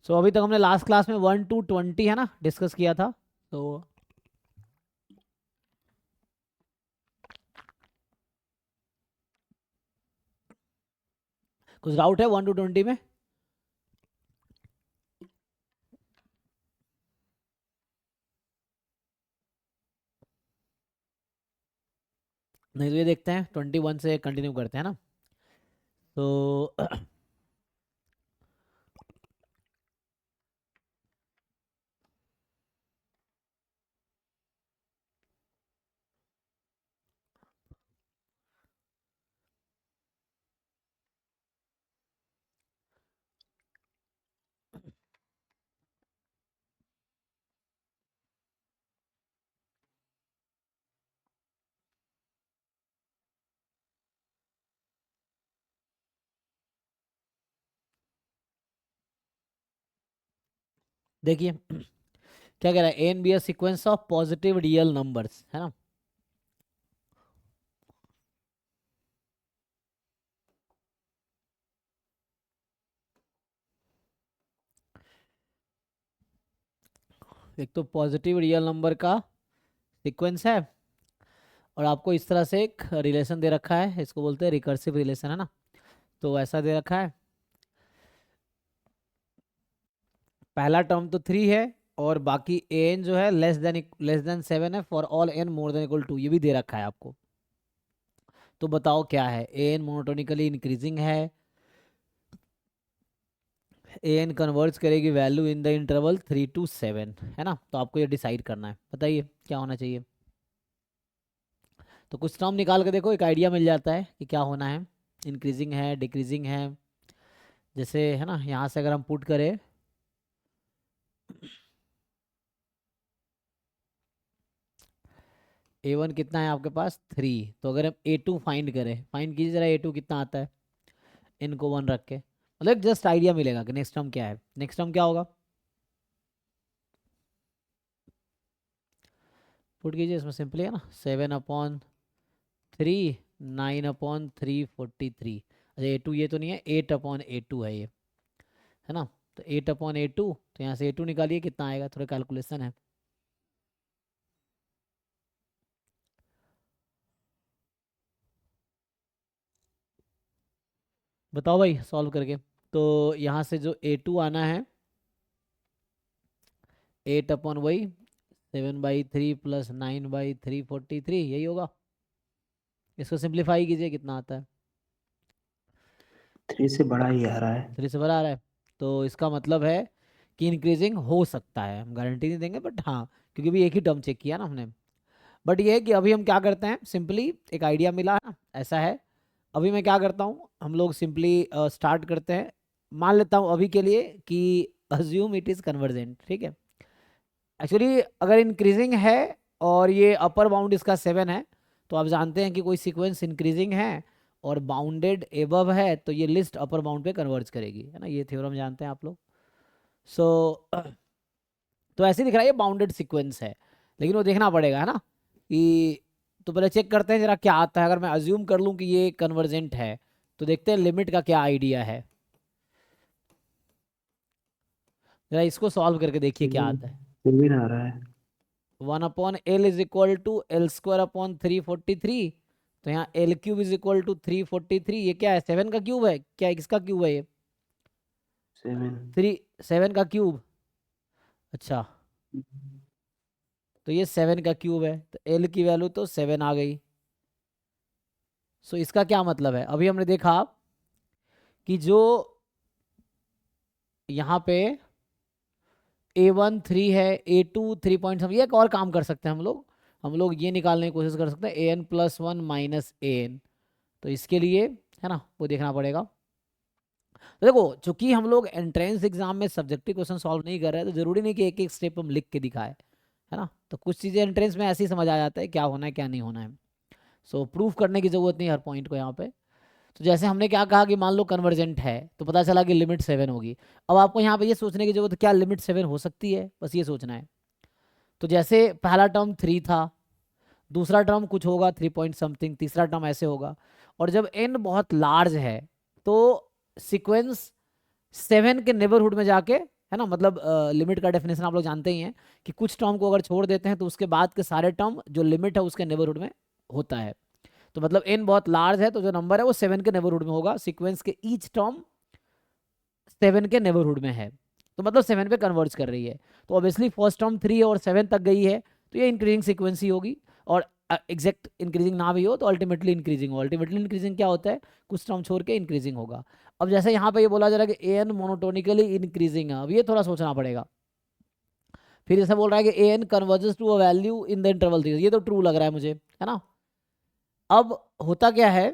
सो अभी तक हमने लास्ट क्लास में 1 to 20 है ना डिस्कस किया था। तो कुछ डाउट है 1 to 20 में? नहीं तो ये देखते हैं 21 से कंटिन्यू करते हैं ना। तो देखिए क्या कह रहा है, A and B are sequence of positive real numbers, है ना। एक तो पॉजिटिव रियल नंबर का सीक्वेंस है, और आपको इस तरह से एक रिलेशन दे रखा है, इसको बोलते हैं रिकर्सिव रिलेशन, है ना। तो ऐसा दे रखा है, पहला टर्म तो 3 है, और बाकी एन जो है लेस देन 7 है for all N more than equal to, ये भी दे रखा है आपको। तो बताओ क्या है, एन मोनोटोनिकली इंक्रीजिंग है, एन कन्वर्ज करेगी value in the interval 3 to 7, है ना। तो आपको ये डिसाइड करना है, बताइए क्या होना चाहिए। तो कुछ टर्म निकाल के देखो, एक आइडिया मिल जाता है कि क्या होना है, इंक्रीजिंग है डिक्रीजिंग है। जैसे है ना, यहाँ से अगर हम पुट करें A1 कितना है आपके पास 3, तो अगर हम A2 फाइंड करें, फाइंड कीजिए जरा A2 कितना आता है, इन को 1 रख के, मतलब जस्ट आइडिया मिलेगा कि नेक्स्ट टर्म क्या है। नेक्स्ट टर्म क्या होगा, पुट कीजिए, इसमें सिंपली है ना 7/3, 9/343। अच्छा A2 ये तो नहीं है, 8/A2 है ये, है ना। तो 8/A2, तो यहाँ से A2 निकालिए कितना आएगा, थोड़ा कैलकुलेशन है। बताओ भाई सॉल्व करके। तो यहाँ से जो A2 आना है 8/वही 7/3 प्लस 9/343, यही होगा। इसको सिंप्लीफाई कीजिए, कितना आता है, 3 से बड़ा ही आ रहा है। 3 से बड़ा आ रहा है। तो इसका मतलब है कि इंक्रीजिंग हो सकता है, हम गारंटी नहीं देंगे बट हाँ, क्योंकि अभी एक ही टर्म चेक किया ना हमने। बट ये है कि अभी हम क्या करते हैं, सिंपली एक आइडिया मिला है ना, ऐसा है। अभी मैं क्या करता हूँ, हम लोग सिंपली स्टार्ट करते हैं। मान लेता हूँ अभी के लिए कि अज्यूम इट इज़ कन्वर्जेंट, ठीक है। एक्चुअली अगर इंक्रीजिंग है और ये अपर बाउंड इसका 7 है, तो आप जानते हैं कि कोई सीक्वेंस इंक्रीजिंग है और बाउंडेड एबव है तो ये लिस्ट अपर बाउंड पे कन्वर्ज करेगी, है ना। ये थ्योरम जानते हैं आप लोग। सो तो ऐसे दिख रहा है ये बाउंडेड सीक्वेंस है, लेकिन वो देखना पड़ेगा, है ना कि। तो पहले चेक करते हैं जरा क्या आता है। अगर मैं अज्यूम कर लूँ कि ये कन्वर्जेंट है, तो देखते हैं लिमिट का क्या आइडिया है। जरा इसको सॉल्व करके देखिए क्या आता है। सेवन आ रहा है। 1/L is equal to L² / 343। तो यहाँ L³ इज इक्वल टू 343, ये क्या है, 7 का क्यूब है क्या, किसका क्यूब है ये, 7। 7 का क्यूब। अच्छा, तो ये 7 का क्यूब है, तो L की वैल्यू तो 7 आ गई। सो इसका क्या मतलब है, अभी हमने देखा कि जो यहाँ पे A1 3 है, A2 3 पॉइंट, ये एक और काम कर सकते हैं हम लोग ये निकालने की कोशिश कर सकते हैं AN+1 माइनस AN। तो इसके लिए है ना वो देखना पड़ेगा। तो देखो चूंकि हम लोग एंट्रेंस एग्जाम में सब्जेक्टिव क्वेश्चन सॉल्व नहीं कर रहे हैं, तो जरूरी नहीं कि एक एक स्टेप हम लिख के दिखाए, है ना। तो कुछ चीज़ें एंट्रेंस में ऐसे ही समझ आ जाता है क्या होना है क्या नहीं होना है। सो प्रूफ करने की जरूरत नहीं हर पॉइंट को यहाँ पे। तो जैसे हमने क्या कहा कि मान लो कन्वर्जेंट है, तो पता चला कि लिमिट 7 होगी। अब आपको यहाँ पे ये सोचने की जरूरत है क्या लिमिट 7 हो सकती है, बस ये सोचना है। तो जैसे पहला टर्म 3 था, दूसरा टर्म कुछ होगा 3 पॉइंट समथिंग, तीसरा टर्म ऐसे होगा। और जब n बहुत लार्ज है तो सीक्वेंस 7 के नेबरहुड में जाके है ना, मतलब लिमिट का डेफिनेशन आप लोग जानते ही हैं कि कुछ टर्म को अगर छोड़ देते हैं तो उसके बाद के सारे टर्म जो लिमिट है उसके नेबरहुड में होता है। तो मतलब n बहुत लार्ज है तो जो नंबर है वो 7 के नेबरहुड में होगा, सीक्वेंस के ईच टर्म 7 के नेबरहुड में है, तो मतलब 7 पे कन्वर्ज कर रही है। तो ऑब्वियसली फर्स्ट टर्म 3 और 7 तक गई है तो ये इंक्रीजिंग सीक्वेंस ही होगी, और एग्जैक्ट इंक्रीजिंग ना भी हो तो अल्टीमेटली इंक्रीजिंग हो। अल्टीमेटली इंक्रीजिंग क्या होता है, कुछ टर्म छोड़ के इंक्रीजिंग होगा। अब जैसे यहाँ पे ये बोला जा रहा है कि an मोनोटोनिकली इंक्रीजिंग है, अब ये थोड़ा सोचना पड़ेगा। फिर जैसे बोल रहा है कि an converges to a value in the interval 3, ये तो ट्रू लग रहा है मुझे, है ना। अब होता क्या है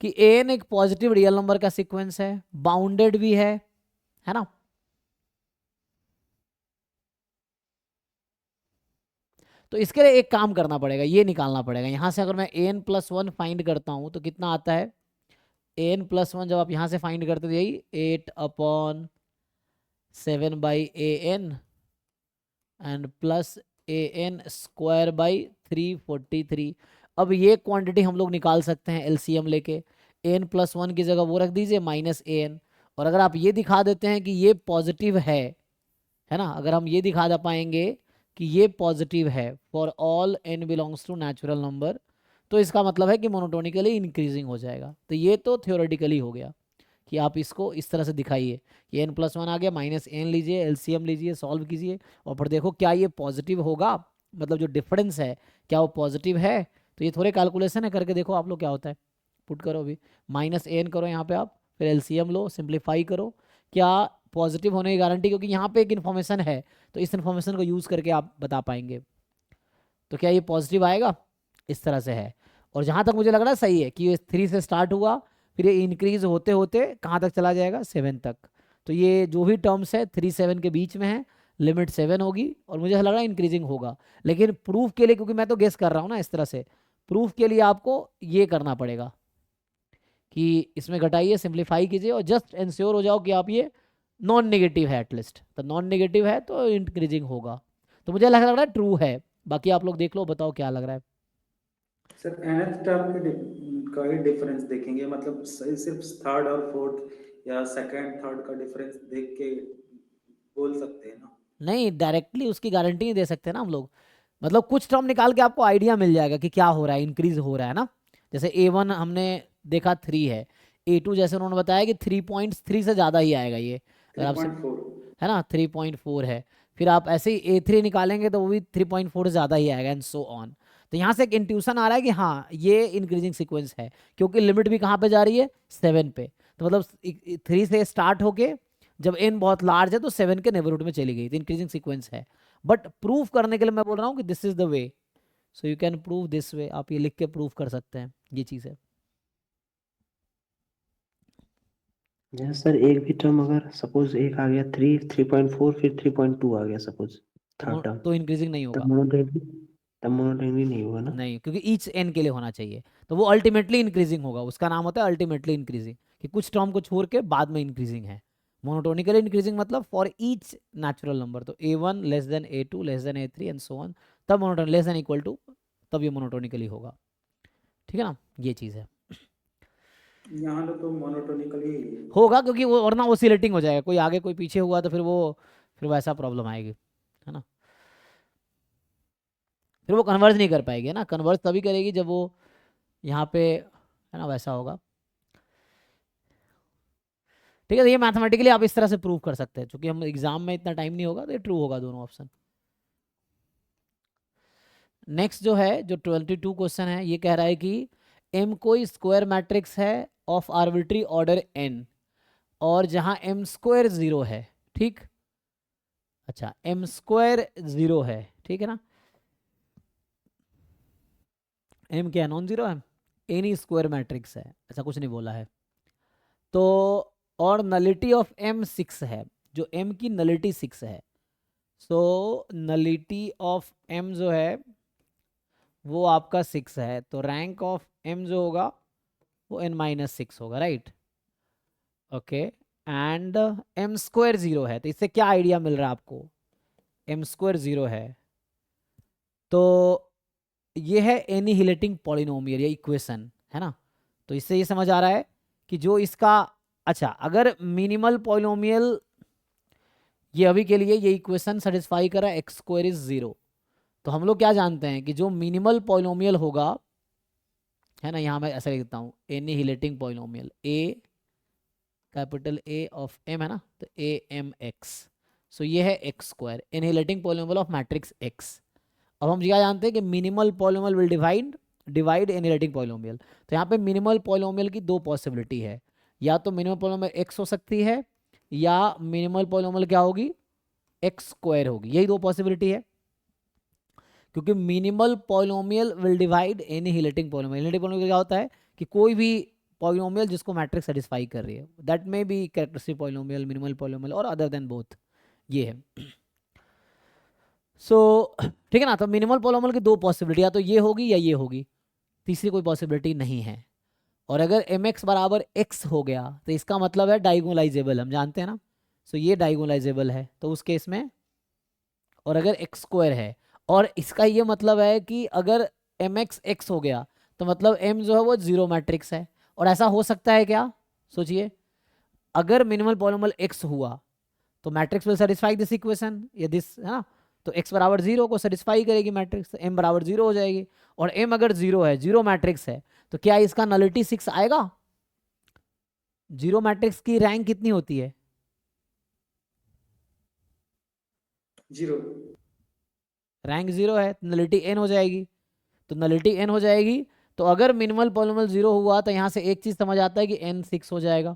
कि an एक पॉजिटिव रियल नंबर का सीक्वेंस है, बाउंडेड भी है ना। तो इसके लिए एक काम करना पड़ेगा, ये निकालना पड़ेगा यहाँ से। अगर मैं an+1 फाइंड करता हूँ तो कितना आता है, an+1 जब आप यहाँ से फाइंड करते हो यही 8/7/an एंड प्लस an² अब ये क्वांटिटी हम लोग निकाल सकते हैं एलसीएम लेके। an+1 की जगह वो रख दीजिए -an, और अगर आप ये दिखा देते हैं कि ये पॉजिटिव है ना, अगर हम ये दिखा पाएंगे कि ये पॉजिटिव है for all n belongs to natural number, तो इसका मतलब है कि मोनोटोनिकली इंक्रीजिंग हो जाएगा। तो ये तो थ्योरेटिकली हो गया कि आप इसको इस तरह से दिखाइए कि n+1 आ गया, -n लीजिए, एलसीएम लीजिए, सॉल्व कीजिए, और फिर देखो क्या ये पॉजिटिव होगा, मतलब जो डिफरेंस है क्या वो पॉजिटिव है। तो ये थोड़े कैलकुलेशन है, करके देखो आप लोग क्या होता है। पुट करो अभी, -n करो यहाँ पे आप, फिर एलसीएम लो, सिंप्लीफाई करो, क्या पॉजिटिव होने की गारंटी, क्योंकि यहाँ पे एक इन्फॉर्मेशन है तो इस इन्फॉर्मेशन को यूज़ करके आप बता पाएंगे। तो क्या ये पॉजिटिव आएगा, इस तरह से है। और जहाँ तक मुझे लग रहा है सही है कि ये 3 से स्टार्ट हुआ, फिर ये इंक्रीज होते होते कहाँ तक चला जाएगा, 7 तक। तो ये जो भी टर्म्स है 3-7 के बीच में है, लिमिट 7 होगी, और मुझे लग रहा है इंक्रीजिंग होगा। लेकिन प्रूफ के लिए, क्योंकि मैं तो गेस कर रहा हूँ ना इस तरह से, प्रूफ के लिए आपको ये करना पड़ेगा कि इसमें घटाइए, सिंप्लीफाई कीजिए, और जस्ट इंश्योर हो जाओ कि आप ये नॉन नेगेटिव है एटलीस्ट। तो नॉन नेगेटिव है तो इंक्रीजिंग होगा। तो मुझे लग रहा है ट्रू है, बाकी आप लोग देख लो, बताओ क्या लग रहा है। सर nth टर्म का ही डिफरेंस देखेंगे, मतलब सिर्फ थर्ड और फोर्थ या सेकंड थर्ड का डिफरेंस देख के बोल सकते हैं ना। नहीं, डायरेक्टली उसकी गारंटी नहीं दे सकते ना हम लोग, मतलब कुछ टर्म निकाल के आपको आइडिया मिल जाएगा कि क्या हो रहा है, इंक्रीज हो रहा है ना। जैसे A1 हमने देखा 3 है, A2 जैसे उन्होंने बताया कि 3.3 से ज़्यादा ही आएगा ये, अगर आप 3.4। है ना 3.4 है। फिर आप ऐसे ही A3 निकालेंगे तो वो भी 3.4 से ज़्यादा ही आएगा, एंड सो ऑन। तो यहाँ से एक इंट्यूशन आ रहा है कि हाँ ये इंक्रीजिंग सीक्वेंस है, क्योंकि लिमिट भी कहाँ पे जा रही है, 7 पे। तो मतलब 3 से स्टार्ट होके जब n बहुत लार्ज है तो 7 के नेबरहुड में चली गई, तो इंक्रीजिंग सीक्वेंस है। बट प्रूफ करने के लिए मैं बोल रहा हूँ कि this is the way, so you can prove this way, आप ये लिख के प्रूव कर सकते हैं, ये चीज़ है। जैसे सर एक भी टर्म अगर सपोज एक आ गया 3.4 फिर 3.2 आ गया सपोज थर्ड टर्म, तो इंक्रीजिंग नहीं तब होगा। मोनोटोनिकली तब मोनोटोनिकली नहीं होगा ना। नहीं, क्योंकि ईच एन के लिए होना चाहिए, तो वो अल्टीमेटली इंक्रीजिंग होगा, उसका नाम होता है अल्टीमेटली इंक्रीजिंग, कि कुछ टर्म को छोड़ के बाद में इंक्रीजिंग है। मोनोटोनिकली इंक्रीजिंग मतलब फॉर ईच नेचुरल नंबर, तो A1 less than A2 less than A3 and so on, तब monotone less than equal to, तब ये मोनोटोनिकली होगा। ठीक है ना, ये चीज़ है। यहाँ तो मोनोटोनिकली होगा क्योंकि वो वरना ओसिलेटिंग हो जाएगा, कोई आगे कोई पीछे हुआ तो फिर वो, फिर वैसा प्रॉब्लम आएगी, है ना। फिर वो कन्वर्ज नहीं कर पाएगी, है ना, कन्वर्ज तभी करेगी जब वो यहाँ पे, है ना, वैसा होगा। ठीक है, तो ये मैथमेटिकली आप इस तरह से प्रूव कर सकते हैं, क्योंकि हम एग्जाम में इतना टाइम नहीं होगा, तो ये ट्रू होगा दोनों ऑप्शन। नेक्स्ट जो है, जो 22 क्वेश्चन है, ये कह रहा है कि M कोई स्क्वायर मैट्रिक्स है ऑफ आर्बिट्री ऑर्डर n, और जहां m² 0 है, ठीक। अच्छा, m² 0 है, ठीक है ना, m क्या नॉन जीरो है, एनी स्क्वायर मैट्रिक्स है, ऐसा कुछ नहीं बोला है। तो और नलिटी ऑफ m 6 है, जो m की नलिटी 6 है। सो नलिटी ऑफ m जो है वो आपका 6 है, तो रैंक ऑफ m जो होगा वो n-6 होगा, राइट। ओके, एंड m² 0 है, तो इससे क्या आइडिया मिल रहा है आपको, m² 0 है तो ये है एनिहिलेटिंग पॉलिनोमियल या इक्वेशन, है ना। तो इससे ये समझ आ रहा है कि जो इसका, अच्छा अगर मिनिमल पॉलिनोमियल ये अभी के लिए ये इक्वेशन सेटिस्फाई कर रहा है एक्स स्क्वायर इज 0। तो हम लोग क्या जानते हैं कि जो मिनिमल पॉलिनोमियल होगा, है ना, यहाँ मैं ऐसा लिखता हूँ, annihilating polynomial A, capital A of M, है ना, तो ए एम एक्स, सो ये है X square, annihilating polynomial of matrix X. अब हम क्या जानते हैं कि minimal polynomial will divide annihilating polynomial. तो यहाँ पे मिनिमल पॉलिनोमियल की दो पॉसिबिलिटी है, या तो मिनिमल पॉलिनोमियल एक्स हो सकती है, या मिनिमल पॉलिनोमियल क्या होगी, एक्स स्क्वायर होगी। यही दो पॉसिबिलिटी है, क्योंकि minimal polynomial will divide annihilating polynomial. Annihilating polynomial क्या होता है कि कोई भी पॉलिनोमियल जिसको मैट्रिक्स सेटिस्फाई कर रही है, that may be characteristic polynomial, minimal polynomial और अदर देन बोथ, ये है। सो ठीक है ना, तो मिनिमल पॉलिनोमियल की दो पॉसिबिलिटी, या तो ये होगी या ये होगी, तीसरी कोई पॉसिबिलिटी नहीं है। और अगर एम एक्स बराबर एक्स हो गया तो इसका मतलब है डायगोनलाइजेबल, हम जानते हैं ना, सो ये डायगोनलाइजेबल है तो उस केस में। और अगर एक्स स्क्वायर है, और इसका ये मतलब है कि अगर एम एक्स एक्स हो गया तो मतलब एम जो है वो जीरो मैट्रिक्स है। और ऐसा हो सकता है क्या, सोचिए, अगर मिनिमल पॉलिनोमियल एक्स हुआ तो matrix will satisfy this equation, ये दिस, है ना, तो x बराबर 0 को सेटिस्फाई करेगी मैट्रिक्स, m बराबर 0 हो जाएगी। और m अगर 0 है, जीरो मैट्रिक्स है, तो क्या इसका नलिटी 6 आएगा? जीरो मैट्रिक्स की रैंक कितनी होती है? 0। रैंक 0 है, नलिटी n हो जाएगी। तो नलिटी n हो जाएगी, तो अगर मिनिमल पॉलिनोमियल 0 हुआ तो यहां से एक चीज समझ आता है कि n 6 हो जाएगा,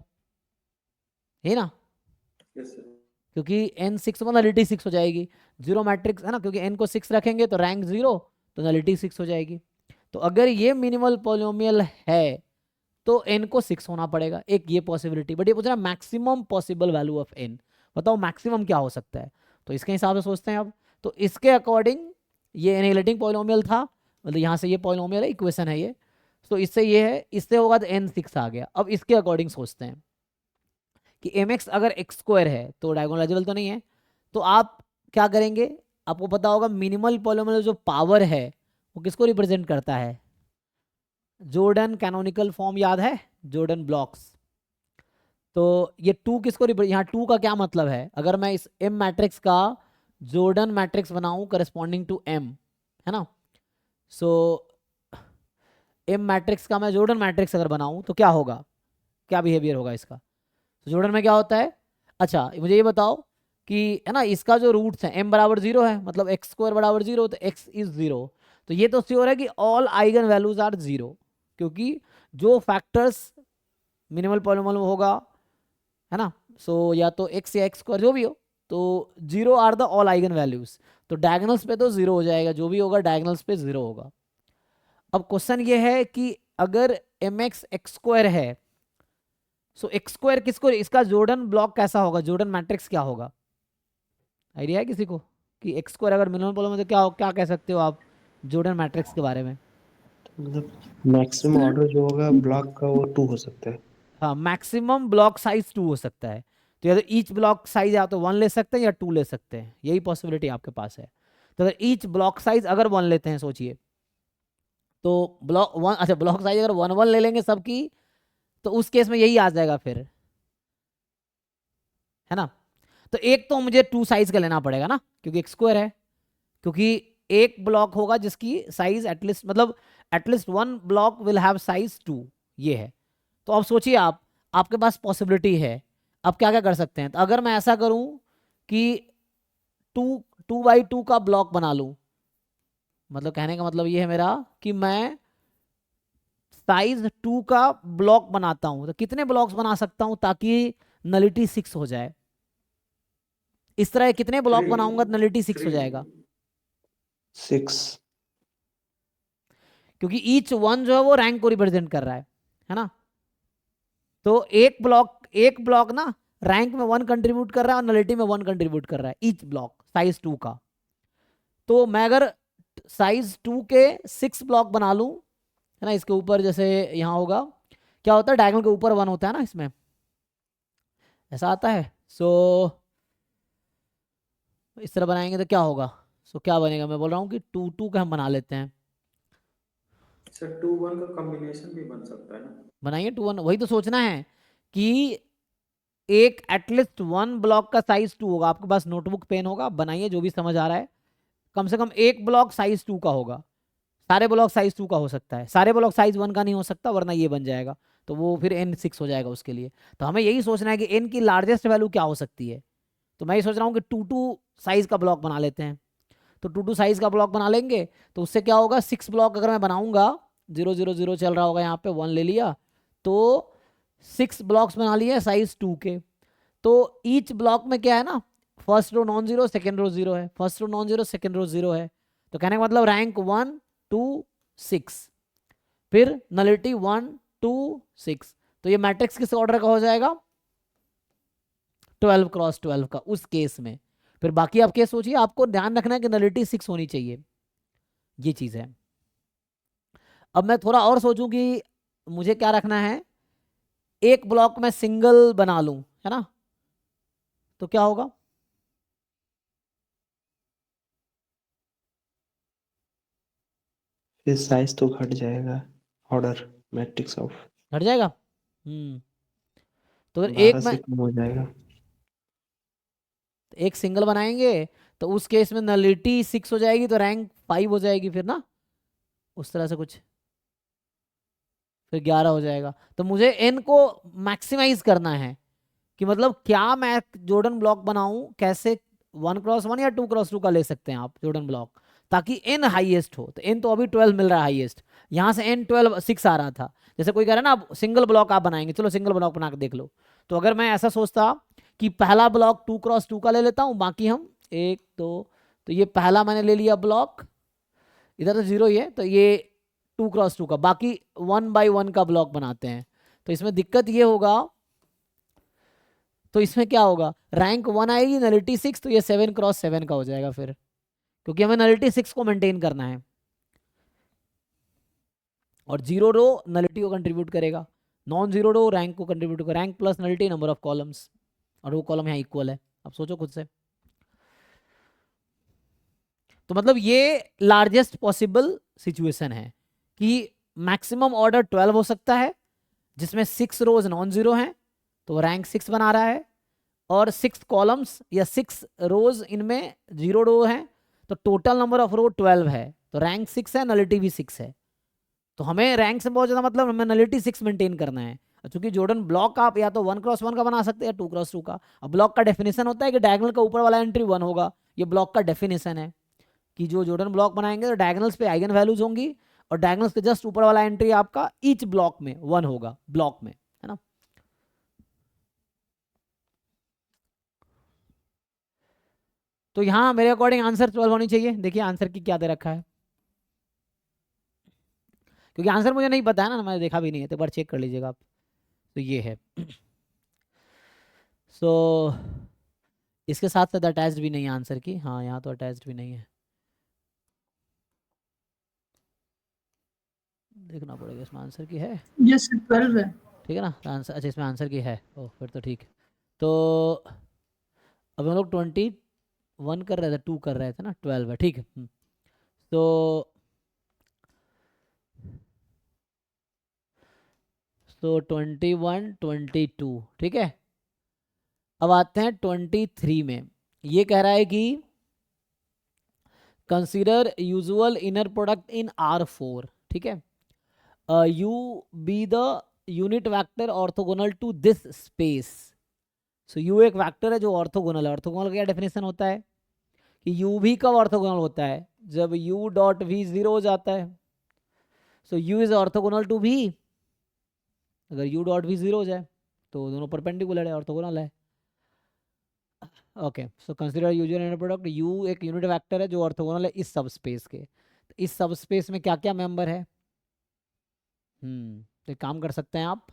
है ना, यस सर। क्योंकि n 6 में नलिटी 6 हो जाएगी। जीरो मैट्रिक्स है ना, क्योंकि n को 6 रखेंगे तो रैंक 0, तो नलिटी 6 हो जाएगी। तो अगर ये मिनिमल पॉलिनोमियल है तो n को 6 होना पड़ेगा, एक ये पॉसिबिलिटी। बट ये पूछ रहा है maximum possible value of n, बताओ मैक्सिमम क्या हो सकता है। तो इसके हिसाब से सोचते हैं अब। तो इसके अकॉर्डिंग ये एनिहिलेटिंग पॉलिनोमियल था, मतलब यहाँ से ये पॉलिनोमियल है, इक्वेशन है ये, तो इससे ये है, इससे होगा तो n 6 आ गया। अब इसके अकॉर्डिंग सोचते हैं कि mx अगर एक्स स्क्वायर है तो डायगोनलाइजेबल तो नहीं है, तो आप क्या करेंगे, आपको पता होगा मिनिमल पॉलिनोमियल जो पावर है वो किसको रिप्रेजेंट करता है, जॉर्डन कैनोनिकल फॉर्म याद है, जॉर्डन ब्लॉक्स। तो ये टू किसको यहाँ टू का क्या मतलब है, अगर मैं इस m मैट्रिक्स का जॉर्डन मैट्रिक्स बनाऊं करस्पॉन्डिंग टू m, है ना, सो m मैट्रिक्स का मैं जॉर्डन मैट्रिक्स अगर बनाऊं तो क्या होगा, क्या बिहेवियर होगा इसका। तो जॉर्डन में क्या होता है, अच्छा मुझे ये बताओ कि, है ना, इसका जो रूट्स है m बराबर 0 है, मतलब एक्स स्क्वायर बराबर 0, तो x इज 0। तो ये तो श्योर है कि ऑल आइगन वैल्यूज आर 0, क्योंकि जो फैक्टर्स मिनिमल पॉलिनोमियल में होगा, है ना, सो या तो x या एक्स स्क्वायर जो भी हो, तो 0 are the all eigen values. तो डायगोनल्स पे तो 0 हो जाएगा, जो भी होगा डायगोनल्स पे 0 होगा। अब क्वेश्चन ये है कि अगर एम एक्स एक्स स्क्वायर है, सो एक्स स्क्वायर किसको, इसका जॉर्डन ब्लॉक कैसा होगा, जॉर्डन मैट्रिक्स क्या होगा, आइडिया है किसी को कि एक्स स्क्वायर अगर मिनिमल पॉलिनोमियल तो क्या कह सकते हो आप जॉर्डन मैट्रिक्स के बारे में। मतलब मैक्सिमम ऑर्डर जो होगा ब्लॉक का वो 2 हो सकता है। हाँ, मैक्सिमम ब्लॉक साइज 2 हो सकता है। तो या तो ईच ब्लॉक साइज या तो 1 ले सकते हैं या 2 ले सकते हैं, यही पॉसिबिलिटी आपके पास है। तो अगर ईच ब्लॉक साइज अगर 1 लेते हैं, सोचिए, तो ब्लॉक 1, अच्छा ब्लॉक साइज अगर 1 1 ले लेंगे सबकी, तो उस केस में यही आ जाएगा फिर, है ना। तो एक तो मुझे 2 साइज का लेना पड़ेगा ना, क्योंकि एक्स स्क्वायर है, क्योंकि एक ब्लॉक होगा जिसकी साइज एटलीस्ट, मतलब at least 1 block will have size 2, ये है। तो अब सोचिए, आपके पास पॉसिबिलिटी है, आप क्या क्या कर सकते हैं। तो अगर मैं ऐसा करूं कि 2 2 बाई 2 का ब्लॉक बना लूं, मतलब कहने का मतलब ये है मेरा कि मैं साइज 2 का ब्लॉक बनाता हूं, तो कितने ब्लॉक्स बना सकता हूं ताकि नलिटी 6 हो जाए, इस तरह कितने ब्लॉक 3। बनाऊंगा तो नलिटी 6 हो 3। जाएगा, 6। क्योंकि ईच वन जो है वो रैंक को रिप्रेजेंट कर रहा है ना। तो एक ब्लॉक ना रैंक में 1 कंट्रीब्यूट कर रहा है और नलिटी में 1 कंट्रीब्यूट कर रहा है, ईच ब्लॉक साइज 2 का। तो मैं अगर साइज 2 के 6 ब्लॉक बना लूं, है ना, इसके ऊपर जैसे यहाँ होगा, क्या होता है डायगोनल के ऊपर 1 होता है ना, इसमें ऐसा आता है। सो इस तरह बनाएंगे तो क्या होगा, सो क्या बनेगा, मैं बोल रहा हूँ कि 2 2 का हम बना लेते हैं, सर 2 1 का कॉम्बिनेशन भी बन सकता है ना। बनाइए 2 1, वही तो सोचना है कि एक एटलीस्ट वन ब्लॉक का साइज 2 होगा। आपके पास नोटबुक पेन होगा, बनाइए जो भी समझ आ रहा है। कम से कम एक ब्लॉक साइज 2 का होगा। सारे ब्लॉक साइज 2 का हो सकता है, सारे ब्लॉक साइज 1 का नहीं हो सकता, वरना ये बन जाएगा, तो वो फिर n6 हो जाएगा उसके लिए। तो हमें यही सोचना है कि n की लार्जेस्ट वैल्यू क्या हो सकती है। तो मैं ये सोच रहा हूँ कि 2 साइज का ब्लॉक बना लेते हैं। तो 2 साइज का ब्लॉक बना लेंगे, तो उससे क्या होगा, 6 ब्लॉक अगर मैं बनाऊंगा, 0 0 0 चल रहा होगा यहाँ पे, 1 ले लिया, तो 6 ब्लॉक्स बना लिए साइज 2 के। तो ईच ब्लॉक में क्या है ना, first row non zero, second row zero है, first row non zero, second row zero है। तो कहने का मतलब रैंक 1 2 6, फिर नलिटी 1 2 6। तो ये मैट्रिक्स किस ऑर्डर का हो जाएगा, 12 क्रॉस 12 का उस केस में। फिर बाकी आप केस सोचिए, आपको ध्यान रखना है कि नलिटी 6 होनी चाहिए, ये चीज है। अब मैं थोड़ा और सोचूं कि मुझे क्या रखना है, एक ब्लॉक में सिंगल बना लूं, है ना, तो क्या होगा, फिर साइज तो घट जाएगा, ऑर्डर मैट्रिक्स ऑफ हट जाएगा। तो फिर 12 से कम हो जाएगा। एक सिंगल बनाएंगे, तो उस केस में नलिटी 6 हो जाएगी, तो रैंक 5 हो जाएगी फिर ना, उस तरह से कुछ, फिर 11 हो जाएगा। तो मुझे n को मैक्सिमाइज करना है, कि मतलब क्या मैं जॉर्डन ब्लॉक बनाऊं, कैसे 1 क्रॉस 1 या 2 क्रॉस 2 का ले सकते हैं आप जॉर्डन ब्लॉक, ताकि n हाईएस्ट हो। तो n तो अभी 12 मिल रहा है हाईएस्ट, यहाँ से n 12 6 आ रहा था। जैसे कोई कह रहा है ना, आप सिंगल ब्लॉक आप बनाएंगे, चलो सिंगल ब्लॉक बना के देख लो। तो अगर मैं ऐसा सोचता कि पहला ब्लॉक 2 क्रॉस 2 का ले लेता हूँ, बाकी हम 1 2, तो ये पहला मैंने ले लिया ब्लॉक, इधर तो जीरो ही है, तो ये 2 क्रॉस 2 का, बाकी 1 बाई 1 का ब्लॉक बनाते हैं। तो इसमें दिक्कत ये होगा, तो इसमें क्या होगा, रैंक 1 आएगी, नलिटी 6, तो ये 7 क्रॉस 7 का हो जाएगा फिर, क्योंकि हमें नलिटी 6 को मेंटेन करना है। और जीरो रो नलिटी को कंट्रीब्यूट करेगा, नॉन जीरो रो रैंक को कंट्रीब्यूट करेगा, rank plus nullity number of columns, और वो कॉलम यहाँ इक्वल है। अब सोचो खुद से। तो मतलब ये लार्जेस्ट पॉसिबल सिचुएशन है कि मैक्सिमम ऑर्डर 12 हो सकता है, जिसमें 6 रोज नॉन जीरो हैं, तो रैंक 6 बना रहा है, और 6 कॉलम्स या 6 रोज इनमें जीरो रो हैं, तो टोटल नंबर ऑफ रो 12 है, तो रैंक 6 है, नलिटी भी 6 है। तो हमें रैंक से बहुत ज़्यादा मतलब, हमें नलिटी 6 मेंटेन करना है। क्योंकि जॉर्डन ब्लॉक आप या तो 1 क्रॉस 1 का बना सकते हैं, 2 क्रॉस 2 का। अब ब्लॉक का डेफिनेशन होता है कि डायगोनल का ऊपर वाला एंट्री 1 होगा, ये ब्लॉक का डेफिनेशन है कि जो जॉर्डन ब्लॉक बनाएंगे तो डायगोनल्स पे आइगन वैल्यूज होंगी, और डायगोनल्स के जस्ट ऊपर वाला एंट्री आपका ईच ब्लॉक में 1 होगा, ब्लॉक में, है ना। तो यहाँ मेरे अकॉर्डिंग आंसर 12 होनी चाहिए। देखिए आंसर की क्या दे रखा है, क्योंकि आंसर मुझे नहीं पता है ना, मैंने देखा भी नहीं है, तो एक बार चेक कर लीजिएगा आप। तो ये है सो इसके साथ साथ अटैच्ड भी नहीं है आंसर की, हाँ यहाँ तो अटैच्ड भी नहीं है, देखना पड़ेगा इसमें आंसर की है। यस 12 है। ठीक है ना, तो आंसर, अच्छा इसमें आंसर की है, ओह फिर तो ठीक है। तो अब हम लोग 21 कर रहे थे, 2 कर रहे थे ना, 12 है, ठीक है। तो 21 22, ठीक है। अब आते हैं 23 में, ये कह रहा है कि consider usual inner product in R4, ठीक है, U be the unit vector orthogonal to this space. So U एक वेक्टर है जो ऑर्थोगोनल है। ऑर्थोगोनल का क्या डेफिनेशन होता है कि यू भी कब ऑर्थोगोनल होता है, जब यू डॉट वी जीरो हो जाता है। So U is orthogonal to भी, अगर यू डॉट भी जीरो हो जाए तो दोनों परपेंडिकुलर है, ऑर्थोगोनल है। Okay, so consider usual inner product, you एक यूनिट वेक्टर है जो ऑर्थोगोनल है इस सब स्पेस के। तो इस सब स्पेस में क्या क्या मेंबर है, तो एक काम कर सकते हैं आप,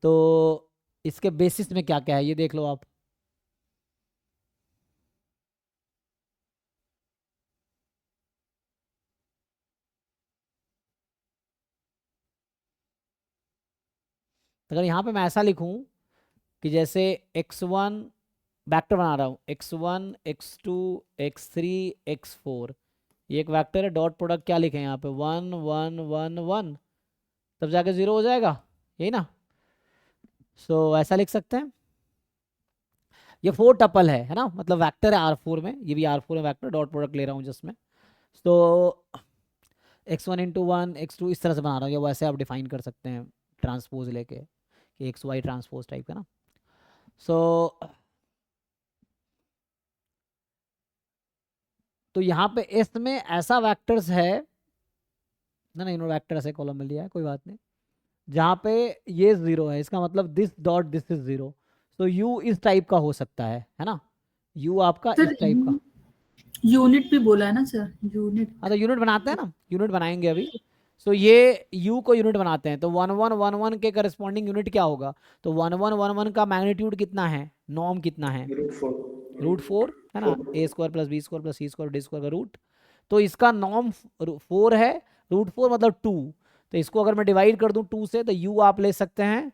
तो इसके बेसिस में क्या क्या है ये देख लो आप। अगर यहाँ पे मैं ऐसा लिखूं कि जैसे x1 वेक्टर बना रहा हूँ, x1 x2 x3 x4, ये एक वेक्टर है, डॉट प्रोडक्ट क्या लिखे यहाँ पे 1 1 1 1, तब जाके 0 हो जाएगा, यही ना। सो ऐसा लिख सकते हैं। ये 4 टपल है ना, मतलब वेक्टर है R4 में, ये भी R4 में वेक्टर, डॉट प्रोडक्ट ले रहा हूँ जिसमें। तो x1 इंटू वन x2 इस तरह से बना रहा हूँ, या वैसे आप डिफाइन कर सकते हैं ट्रांसपोज लेके कि एक्स वाई ट्रांसपोज टाइप का ना। सो तो यहाँ पे एस में ऐसा वेक्टर्स है ना, नहीं वेक्टर ऐसे कॉलम में लिया है, कोई बात नहीं, जहाँ पे ये 0 है, इसका मतलब दिस डॉट दिस इज 0। तो यू इस टाइप का हो सकता है ना, यू आपका सर इस टाइप का। यूनिट भी बोला है ना सर, यूनिट। हाँ तो यूनिट बनाते हैं ना, यूनिट बनाएंगे अभी। सो ये u को यूनिट बनाते हैं, तो 1111 के करस्पॉन्डिंग यूनिट क्या होगा? तो 1111 का मैग्नीट्यूड कितना है, नॉर्म कितना है? √4 है ना, a² + b² + c² d² का रूट। तो इसका नॉर्म 4 है, √4 मतलब 2। तो इसको अगर मैं डिवाइड कर दूं 2 से, तो u आप ले सकते हैं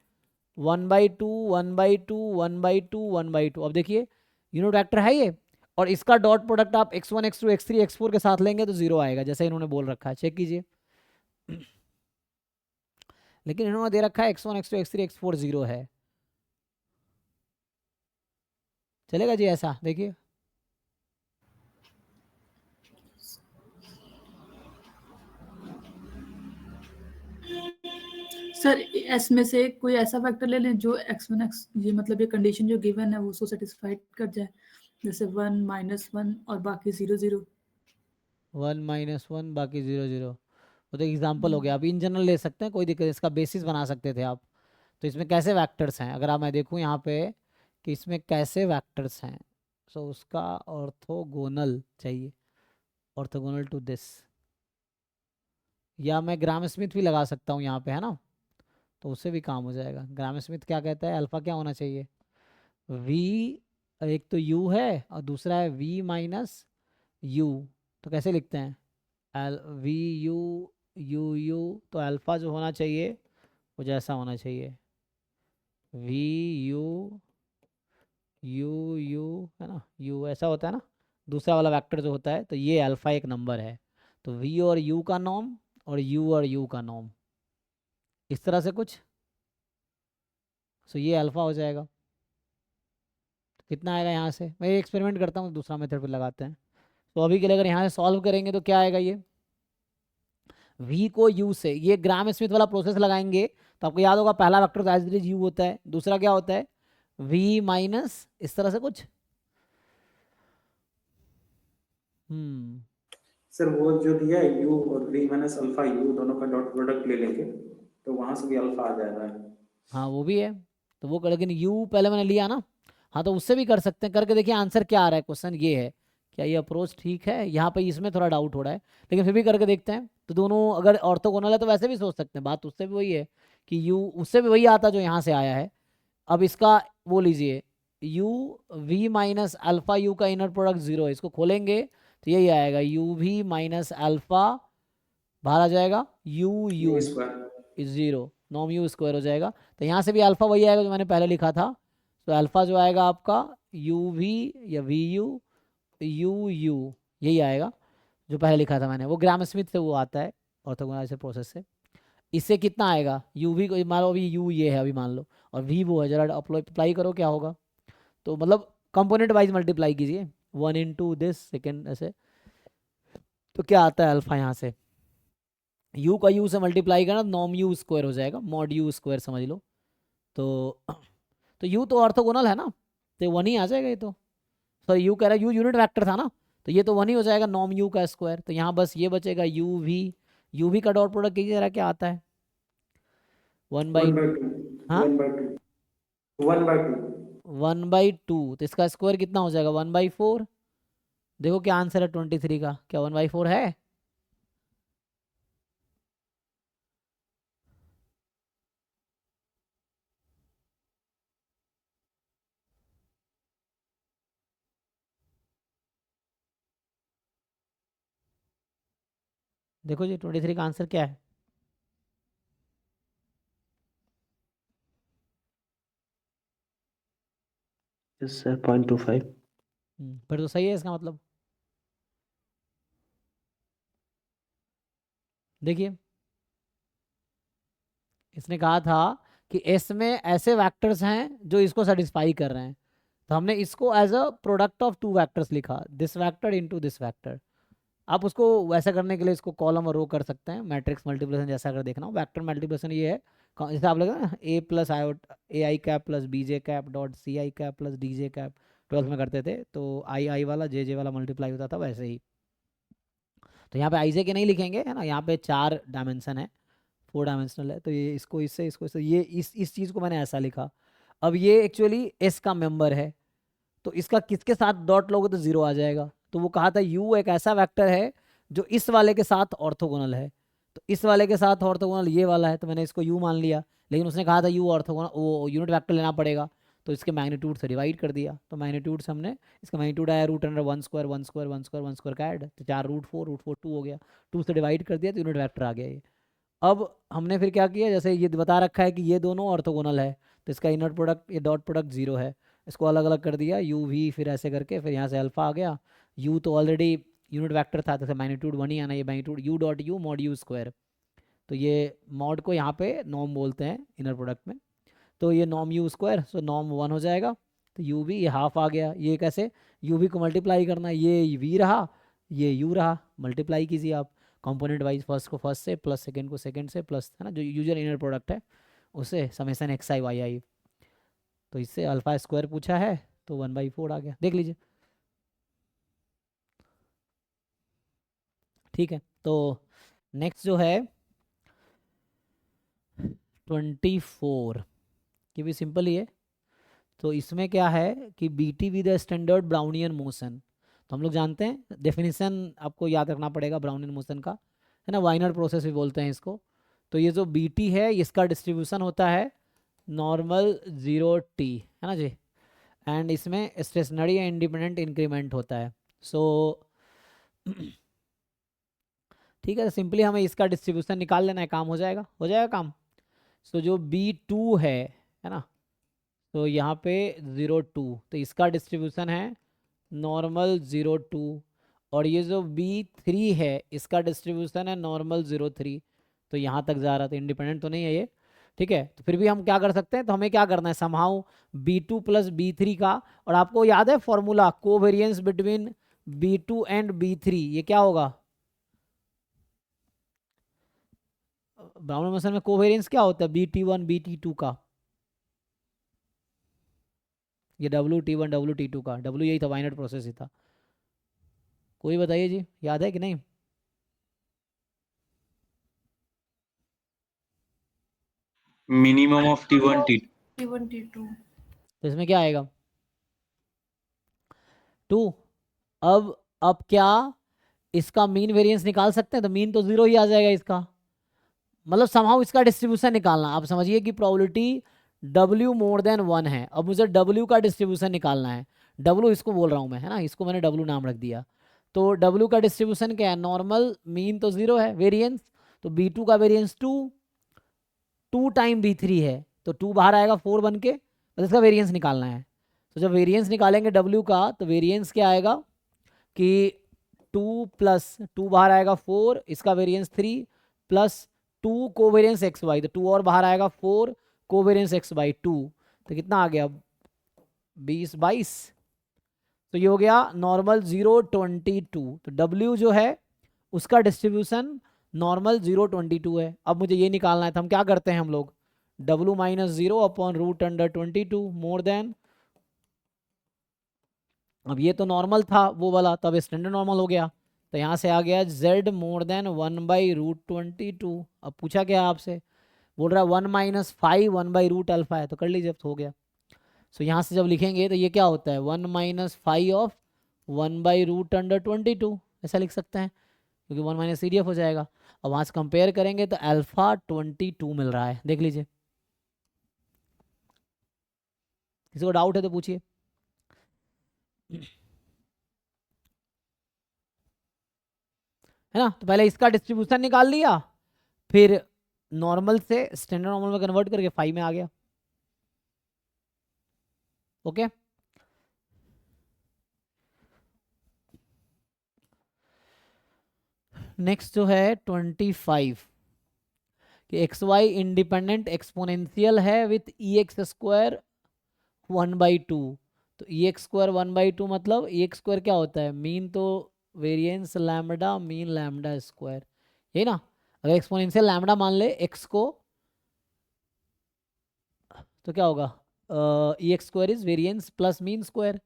1/2 1/2 1/2 1/2। अब देखिए यूनिट वेक्टर है ये, और इसका डॉट प्रोडक्ट आप x1 x2 x3 x4 के साथ लेंगे तो 0 आएगा, जैसे इन्होंने बोल रखा है, चेक कीजिए। लेकिन इन्होंने दे रखा है x1 x2 x3 x4 0 है, चलेगा जी ऐसा? देखिए सर एस में से कोई ऐसा फैक्टर ले लें जो x1 x, ये मतलब ये कंडीशन जो गिवन है वो उसको सेटिस्फाइड कर जाए, जैसे 1 -1 और बाकी 0 0। 1 -1 बाकी 0 0, वो तो एग्जाम्पल हो गया। आप इन जनरल ले सकते हैं, कोई दिक्कत, इसका बेसिस बना सकते थे आप। तो इसमें कैसे वेक्टर्स हैं, अगर आप मैं देखूं यहाँ पे कि इसमें कैसे वेक्टर्स हैं, सो उसका ऑर्थोगोनल चाहिए, ऑर्थोगोनल टू दिस, या मैं ग्राम स्मिथ भी लगा सकता हूँ यहाँ पे, है ना, तो उससे भी काम हो जाएगा। ग्राम स्मिथ क्या कहता है, अल्फा क्या होना चाहिए, v, एक तो u है और दूसरा है v माइनस u। तो कैसे लिखते हैं, L V you you you, तो अल्फा जो होना चाहिए वो जैसा होना चाहिए, वी यू यू यू, है ना, यू ऐसा होता है ना, दूसरा वाला वेक्टर जो होता है, तो ये अल्फा एक नंबर है। तो वी और यू का नॉर्म और यू और यू का नॉर्म, इस तरह से कुछ। सो ये अल्फा हो जाएगा। तो कितना आएगा यहाँ से, मैं ये एक्सपेरिमेंट करता हूँ, दूसरा मेथड पे लगाते हैं। तो अभी के लिए अगर यहाँ से सॉल्व करेंगे तो क्या आएगा, ये v को u से, ये ग्राम स्मिथ वाला प्रोसेस लगाएंगे तो आपको याद होगा पहला वेक्टर तो एज इट इज u होता है, दूसरा क्या होता है v माइनस, इस तरह से कुछ। हम्म सर वो जो दिया है u और v माइनस अल्फा u दोनों का डॉट प्रोडक्ट ले लेंगे तो वहां से भी अल्फा आ जाएगा। हाँ वो भी है, तो वो लेकिन u पहले मैंने लिया ना। हाँ तो उससे भी कर सकते हैं, करके देखिए आंसर क्या आ रहा है। क्वेश्चन ये है, क्या ये अप्रोच ठीक है, यहाँ पे इसमें थोड़ा डाउट हो रहा है, लेकिन फिर भी करके देखते हैं। तो दोनों अगर ऑर्थोगोनल है तो वैसे भी सोच सकते हैं, बात उससे भी वही है कि u उससे भी वही आता जो यहाँ से आया है। अब इसका वो लीजिए, u v minus alpha u का इनर प्रोडक्ट 0 है, इसको खोलेंगे तो यही आएगा u v माइनस अल्फा, बाहर आ जाएगा u u u square is 0, नॉम u स्क्वायर हो जाएगा। तो यहाँ से भी अल्फा वही आएगा जो मैंने पहले लिखा था। तो अल्फा जो आएगा आपका u v या v u u u, यही आएगा जो पहले लिखा था मैंने, वो ग्राम स्मिथ से वो आता है ऑर्थोगोनल से प्रोसेस से। इससे कितना आएगा, यू वी को मान लो अभी यू ये है अभी मान लो, और वी वो है, जरा अप्लाई करो क्या होगा। तो मतलब कंपोनेंट वाइज मल्टीप्लाई कीजिए, 1 इंटू दिस सेकेंड ऐसे, तो क्या आता है अल्फा यहाँ से, u का u से मल्टीप्लाई करना, नॉम u स्क्वायर हो जाएगा, मॉड u स्क्वायर समझ लो। तो u तो ऑर्थोगोनल है ना, तो 1 ही आ जाएगा ये तो। सॉरी u कह रहा है, u यूनिट वेक्टर था ना, तो ये तो 1 ही हो जाएगा, नॉम u का स्क्वायर। तो यहाँ बस ये बचेगा u v का डॉट प्रोडक्ट कीजिए जरा क्या आता है, 1 बाई, 1/2 हाँ 1/2 1/2 1/2, तो इसका स्क्वायर कितना हो जाएगा 1/4। देखो क्या आंसर है 23 का, क्या 1/4 है? देखो जी 23 का आंसर क्या है, यस सर 0.25। फिर तो सही है इसका मतलब। देखिए इसने कहा था कि एस में ऐसे वैक्टर्स हैं जो इसको सेटिस्फाई कर रहे हैं, तो हमने इसको as a product of two vectors लिखा, this vector into this vector. आप उसको वैसा करने के लिए इसको कॉलम और रो कर सकते हैं, मैट्रिक्स मल्टीप्लिकेशन जैसा अगर देखना हो। वैक्टर मल्टीप्लिकेशन ये है, जैसे आप लगा ना A plus I cap plus B J cap dot C I cap plus D J cap 12th में करते थे, तो आई वाला जे वाला मल्टीप्लाई होता था, वैसे ही। तो यहाँ पे आई जे के नहीं लिखेंगे, है ना, यहाँ पे 4 डायमेंशन है, 4 डायमेंशनल है, तो ये इसको इससे ये इस चीज़ को मैंने ऐसा लिखा। अब ये एक्चुअली एस का मेंबर है, तो इसका किसके साथ डॉट लोगे तो 0 आ जाएगा। तो वो कहा था यू एक ऐसा वेक्टर है जो इस वाले के साथ ऑर्थोगोनल है, तो इस वाले के साथ ऑर्थोगोनल ये वाला है, तो मैंने इसको यू मान लिया। लेकिन उसने कहा था यू ऑर्थोगोनल, वो यूनिट वेक्टर लेना पड़ेगा, तो इसके मैग्नीट्यूड से डिवाइड कर दिया। तो मैग्नीट्यूड से हमने, इसका मैग्नीट्यूड आया root under 1 square 1 square 1 square 1 square का ऐड, तो 4 रूट फोर 2 हो गया, 2 से डिवाइड कर दिया तो यूनिट वेक्टर आ गया ये। अब हमने फिर क्या किया, जैसे ये बता रखा है कि ये दोनों ऑर्थोगोनल है, तो इसका इनर प्रोडक्ट, ये डॉट प्रोडक्ट 0 है, इसको अलग अलग कर दिया यू वी, फिर ऐसे करके फिर यहाँ से अल्फा आ गया। यू तो ऑलरेडी यूनिट वेक्टर था, तो मैग्नीट्यूड 1 ही आना, ये magnitude U dot U mod you square, तो ये मॉड को यहाँ पे नॉर्म बोलते हैं इनर प्रोडक्ट में, तो ये norm you square, so norm 1 हो जाएगा, तो यू भी ये हाफ आ गया। ये कैसे, यू भी को मल्टीप्लाई करना, ये वी रहा ये यू रहा, मल्टीप्लाई कीजिए आप कंपोनेंट वाइज, फर्स्ट को फर्स्ट से प्लस सेकंड को सेकंड से प्लस, है ना, जो यूजर इनर प्रोडक्ट है उससे समेसन एक्स आई वाई आई, तो इससे अल्फा स्क्वायर पूछा है तो 1/4 आ गया, देख लीजिए। ठीक है, तो नेक्स्ट जो है 24 की भी सिंपल ही है। तो इसमें क्या है कि B T with standard Brownian motion, तो हम लोग जानते हैं डेफिनेशन आपको याद रखना पड़ेगा ब्राउनियन मोशन का, है ना, वाइनर प्रोसेस भी बोलते हैं इसको। तो ये जो बी टी है इसका डिस्ट्रीब्यूशन होता है नॉर्मल 0t, है ना जी, एंड इसमें स्टेशनरी या इंडिपेंडेंट इंक्रीमेंट होता है। सो ठीक है, सिंपली हमें इसका डिस्ट्रीब्यूशन निकाल लेना है, काम हो जाएगा काम। सो जो B2 है ना, तो यहाँ पे 0 2, तो इसका डिस्ट्रीब्यूशन है नॉर्मल 0 2, और ये जो B3 है इसका डिस्ट्रीब्यूशन है नॉर्मल 0 3, तो यहाँ तक जा रहा था, इंडिपेंडेंट तो नहीं है ये, ठीक है। तो फिर भी हम क्या कर सकते हैं, तो हमें क्या करना है, समहाउ B2 प्लस B3 का, और आपको याद है formula covariance between B2 and B3, ये क्या होगा, ब्राउन मोशन में कोवेरिएंस क्या होता है, BT1 BT2 का, ये WT1 WT2 का, W यही था, वाइनर प्रोसेस ही था। कोई बताइए जी, याद है कि नहीं? Minimum of T1 T2। T1 T2 तो इसमें क्या आएगा 2। अब क्या इसका मीन वेरिएंस निकाल सकते हैं, तो मीन तो 0 ही आ जाएगा इसका, मतलब समहाउ इसका डिस्ट्रीब्यूशन निकालना। आप समझिए कि प्रोबेबिलिटी W मोर देन 1 है, अब मुझे W का डिस्ट्रीब्यूशन निकालना है, W इसको बोल रहा हूँ मैं, है ना, इसको मैंने W नाम रख दिया। तो W का डिस्ट्रीब्यूशन क्या है, नॉर्मल, मीन तो 0 है, वेरिएंस, तो B2 का वेरिएंस 2 टाइम B3 है, तो 2 बाहर आएगा 4 बन के, बस इसका वेरिएंस निकालना है। तो जब वेरिएंस निकालेंगे W का, तो वेरिएंस क्या आएगा कि 2 प्लस 2 बाहर आएगा 4, इसका variance 3 plus 2 covariance X Y, तो 2 और बाहर आएगा 4 कोवेरिएंस एक्स बाई 2, तो कितना आ गया 20 22, तो ये हो गया नॉर्मल 0 22। तो W जो है उसका डिस्ट्रीब्यूशन नॉर्मल 0 22 है। अब मुझे ये निकालना है, तो हम क्या करते हैं हम लोग, W minus 0 upon root under 22 more than, अब ये तो नॉर्मल था वो वाला, तब स्टैंडर्ड नॉर्मल हो गया, तो यहाँ से आ गया Z मोर देन 1/√22। अब पूछा क्या आपसे, बोल रहा है 1 माइनस 5 1/रूट अल्फा है, तो कर लीजिए, अब हो गया। सो यहाँ से जब लिखेंगे तो ये क्या होता है 1 माइनस 5 ऑफ 1/√22, ऐसा लिख सकते हैं, क्योंकि 1 माइनस CDF हो जाएगा। अब वहाँ से कंपेयर करेंगे तो अल्फा 22 मिल रहा है, देख लीजिए, किसी को डाउट है तो पूछिए। है ना, तो पहले इसका डिस्ट्रीब्यूशन निकाल लिया, फिर नॉर्मल से स्टैंडर्ड नॉर्मल में कन्वर्ट करके 5 में आ गया। ओके, नेक्स्ट जो है 25, कि एक्स वाई इंडिपेंडेंट एक्सपोनेंशियल है विथ ई एक्स स्क्वायर 1/2। तो ई एक्स स्क्वायर 1/2 मतलब ई एक्स स्क्वायर क्या होता है, मीन तो variance lambda mean lambda square, यही ना। अगर एक्सपोनेंशियल लैम्बडा मान ले एक्स को, तो क्या होगा, E X square is variance plus mean square,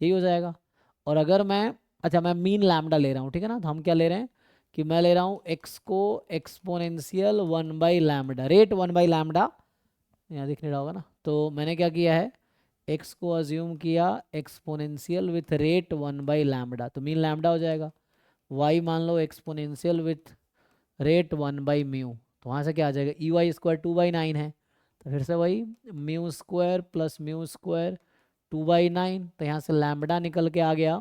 यही हो जाएगा। और अगर मैं, अच्छा मैं मीन लैम्बडा ले रहा हूँ, ठीक है ना, तो हम क्या ले रहे हैं कि मैं ले रहा हूँ एक्स को एक्सपोनेंशियल 1/λ, रेट 1/λ, यहाँ दिख नहीं रहा होगा ना। तो मैंने क्या किया है, एक्स को अज्यूम किया एक्सपोनेंशियल विथ रेट 1/λ, तो मीन लैम्बडा हो जाएगा। वाई मान लो एक्सपोनेंशियल विथ रेट 1/μ, तो वहाँ से क्या आ जाएगा, ई वाई स्क्वायर 2/9 है, तो फिर से वही mu square plus mu square 2/9, तो यहाँ से लैम्बडा निकल के आ गया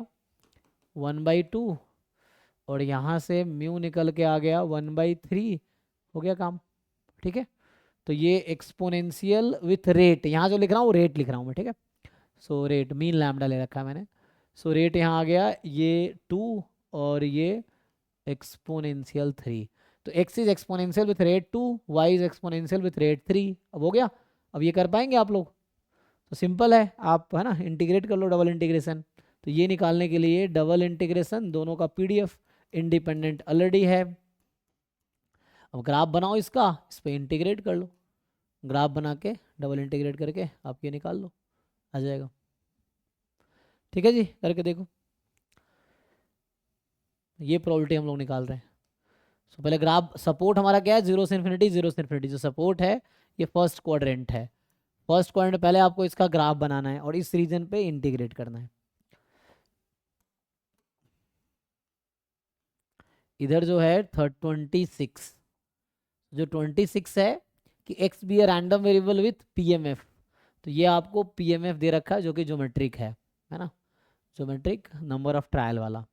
1/2, और यहाँ से म्यू निकल के आ गया 1/3, हो गया काम, ठीक है। तो ये एक्सपोनेंशियल विथ रेट, यहाँ जो लिख रहा हूँ रेट लिख रहा हूँ मैं, ठीक है। सो रेट मीन लैम्बडा ले रखा है मैंने, सो रेट यहाँ आ गया ये 2 और ये एक्सपोनेंशियल 3। तो x is exponential with rate 2, y is exponential with rate 3। अब हो गया, अब ये कर पाएंगे आप लोग, तो सिंपल है, आप है ना इंटीग्रेट कर लो डबल इंटीग्रेशन। तो ये निकालने के लिए डबल इंटीग्रेशन दोनों का पीडीएफ इंडिपेंडेंट ऑलरेडी है। अब ग्राफ बनाओ इसका, इस पर इंटीग्रेट कर लो, ग्राफ बना के डबल इंटीग्रेट करके आप ये निकाल लो, आ जाएगा। ठीक है जी, करके देखो, ये प्रोबेबिलिटी हम लोग निकाल रहे हैं। सो पहले ग्राफ, सपोर्ट हमारा क्या है, 0 से इन्फिनिटी 0 से इन्फिनिटी, जो सपोर्ट है ये फर्स्ट क्वाड्रेंट है। फर्स्ट क्वाड्रेंट पहले आपको इसका ग्राफ बनाना है और इस रीजन पे इंटीग्रेट करना है। इधर जो है 26, जो 26 है कि x be a random variable with PMF, तो ये आपको पीएमएफ दे रखा है जो कि ज्योमेट्रिक है ना, ज्योमेट्रिक नंबर ऑफ ट्रायल वाला।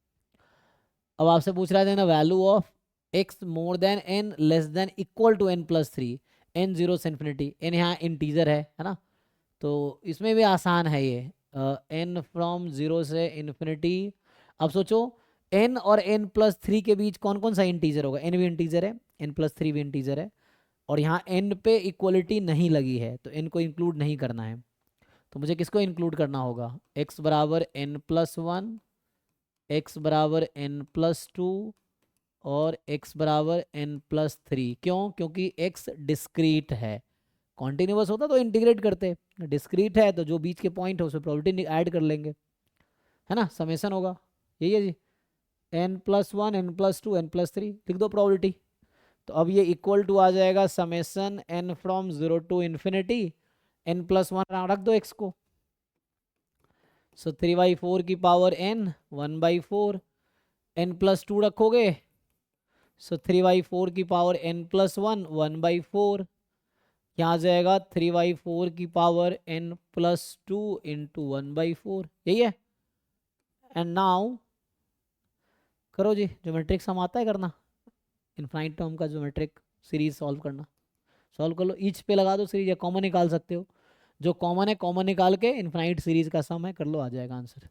अब आपसे पूछ रहा है ना value of x more than n less than equal to n+3, n 0 से इन्फिनिटी, n यहाँ इंटीजर है ना, तो इसमें भी आसान है ये, n फ्रॉम 0 से इन्फिनिटी। अब सोचो n और n+3 के बीच कौन कौन सा इंटीजर होगा, n भी इंटीजर है, n+3 भी इंटीजर है, और यहाँ n पे इक्वलिटी नहीं लगी है तो n को इंक्लूड नहीं करना है। तो मुझे किसको इंक्लूड करना होगा, x बराबर n+1, x बराबर n+2 और x बराबर n+3। क्यों, क्योंकि x डिस्क्रीट है, कॉन्टिन्यूअस होता तो इंटीग्रेट करते, डिस्क्रीट है तो जो बीच के पॉइंट है उसमें प्रोबेबिलिटी ऐड कर लेंगे, है ना, समेशन होगा, यही है जी, n+1 n+2 n+3 लिख दो प्रोबेबिलिटी। तो अब ये इक्वल टू आ जाएगा summation n from 0 to infinity n+1 रख दो x को, सो 3/4 की पावर n 1/4, n+2 रखोगे सो 3/4 की पावर n+1 1/4, यहाँ आ जाएगा 3/4 की पावर n+2 इंटू 1/4, यही है। एंड नाउ करो जी, ज्योमेट्रिक सम आता है करना, इनफाइनाइट टर्म का ज्योमेट्रिक सीरीज सॉल्व करना, सॉल्व कर लो, ईच पे लगा दो सीरीज, या कॉमन निकाल सकते हो, जो कॉमन है कॉमन निकाल के इनफाइनाइट सीरीज का सम है कर लो, आ जाएगा आंसर।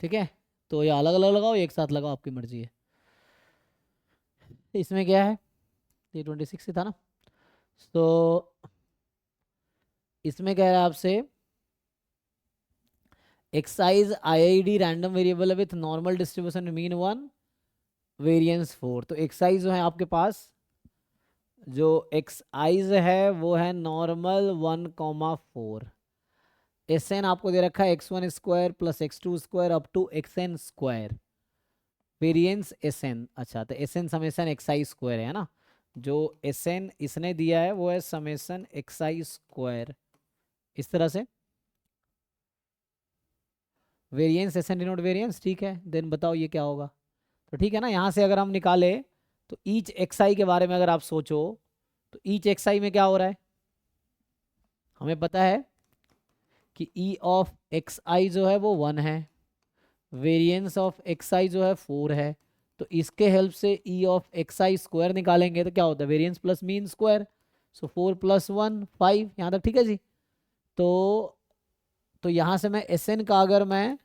ठीक है, तो ये अलग अलग लगाओ, एक साथ लगाओ, आपकी मर्जी है। इसमें क्या है, ये 26 से था ना, तो इसमें कह रहा है आपसे excise IID random variable with normal distribution mean 1 variance 4। तो एक्साइज जो है आपके पास, जो एक्साइज है वो है नॉर्मल 1,4, SN आपको दे रखा है x1 square plus x2 square up to xn square, variance SN। अच्छा, तो SN समेशन एक्साइज स्क्वायर है ना, जो SN इसने दिया है वो है समेशन एक्साइज स्क्वायर, इस तरह से वेरिएंस SN डिनोट वेरिएंस, ठीक है। देन बताओ ये क्या होगा, तो ठीक है ना, यहाँ से अगर हम निकाले तो ईच XI के बारे में अगर आप सोचो तो ईच XI में क्या हो रहा है, हमें पता है कि E ऑफ XI जो है वो 1 है, वेरिएंस ऑफ XI जो है 4 है, तो इसके हेल्प से E ऑफ XI स्क्वायर निकालेंगे तो क्या होता है, वेरिएंस प्लस मीन स्क्वायर, सो 4 + 1 5, यहाँ तक ठीक है जी। तो यहाँ से मैं SN का अगर मैं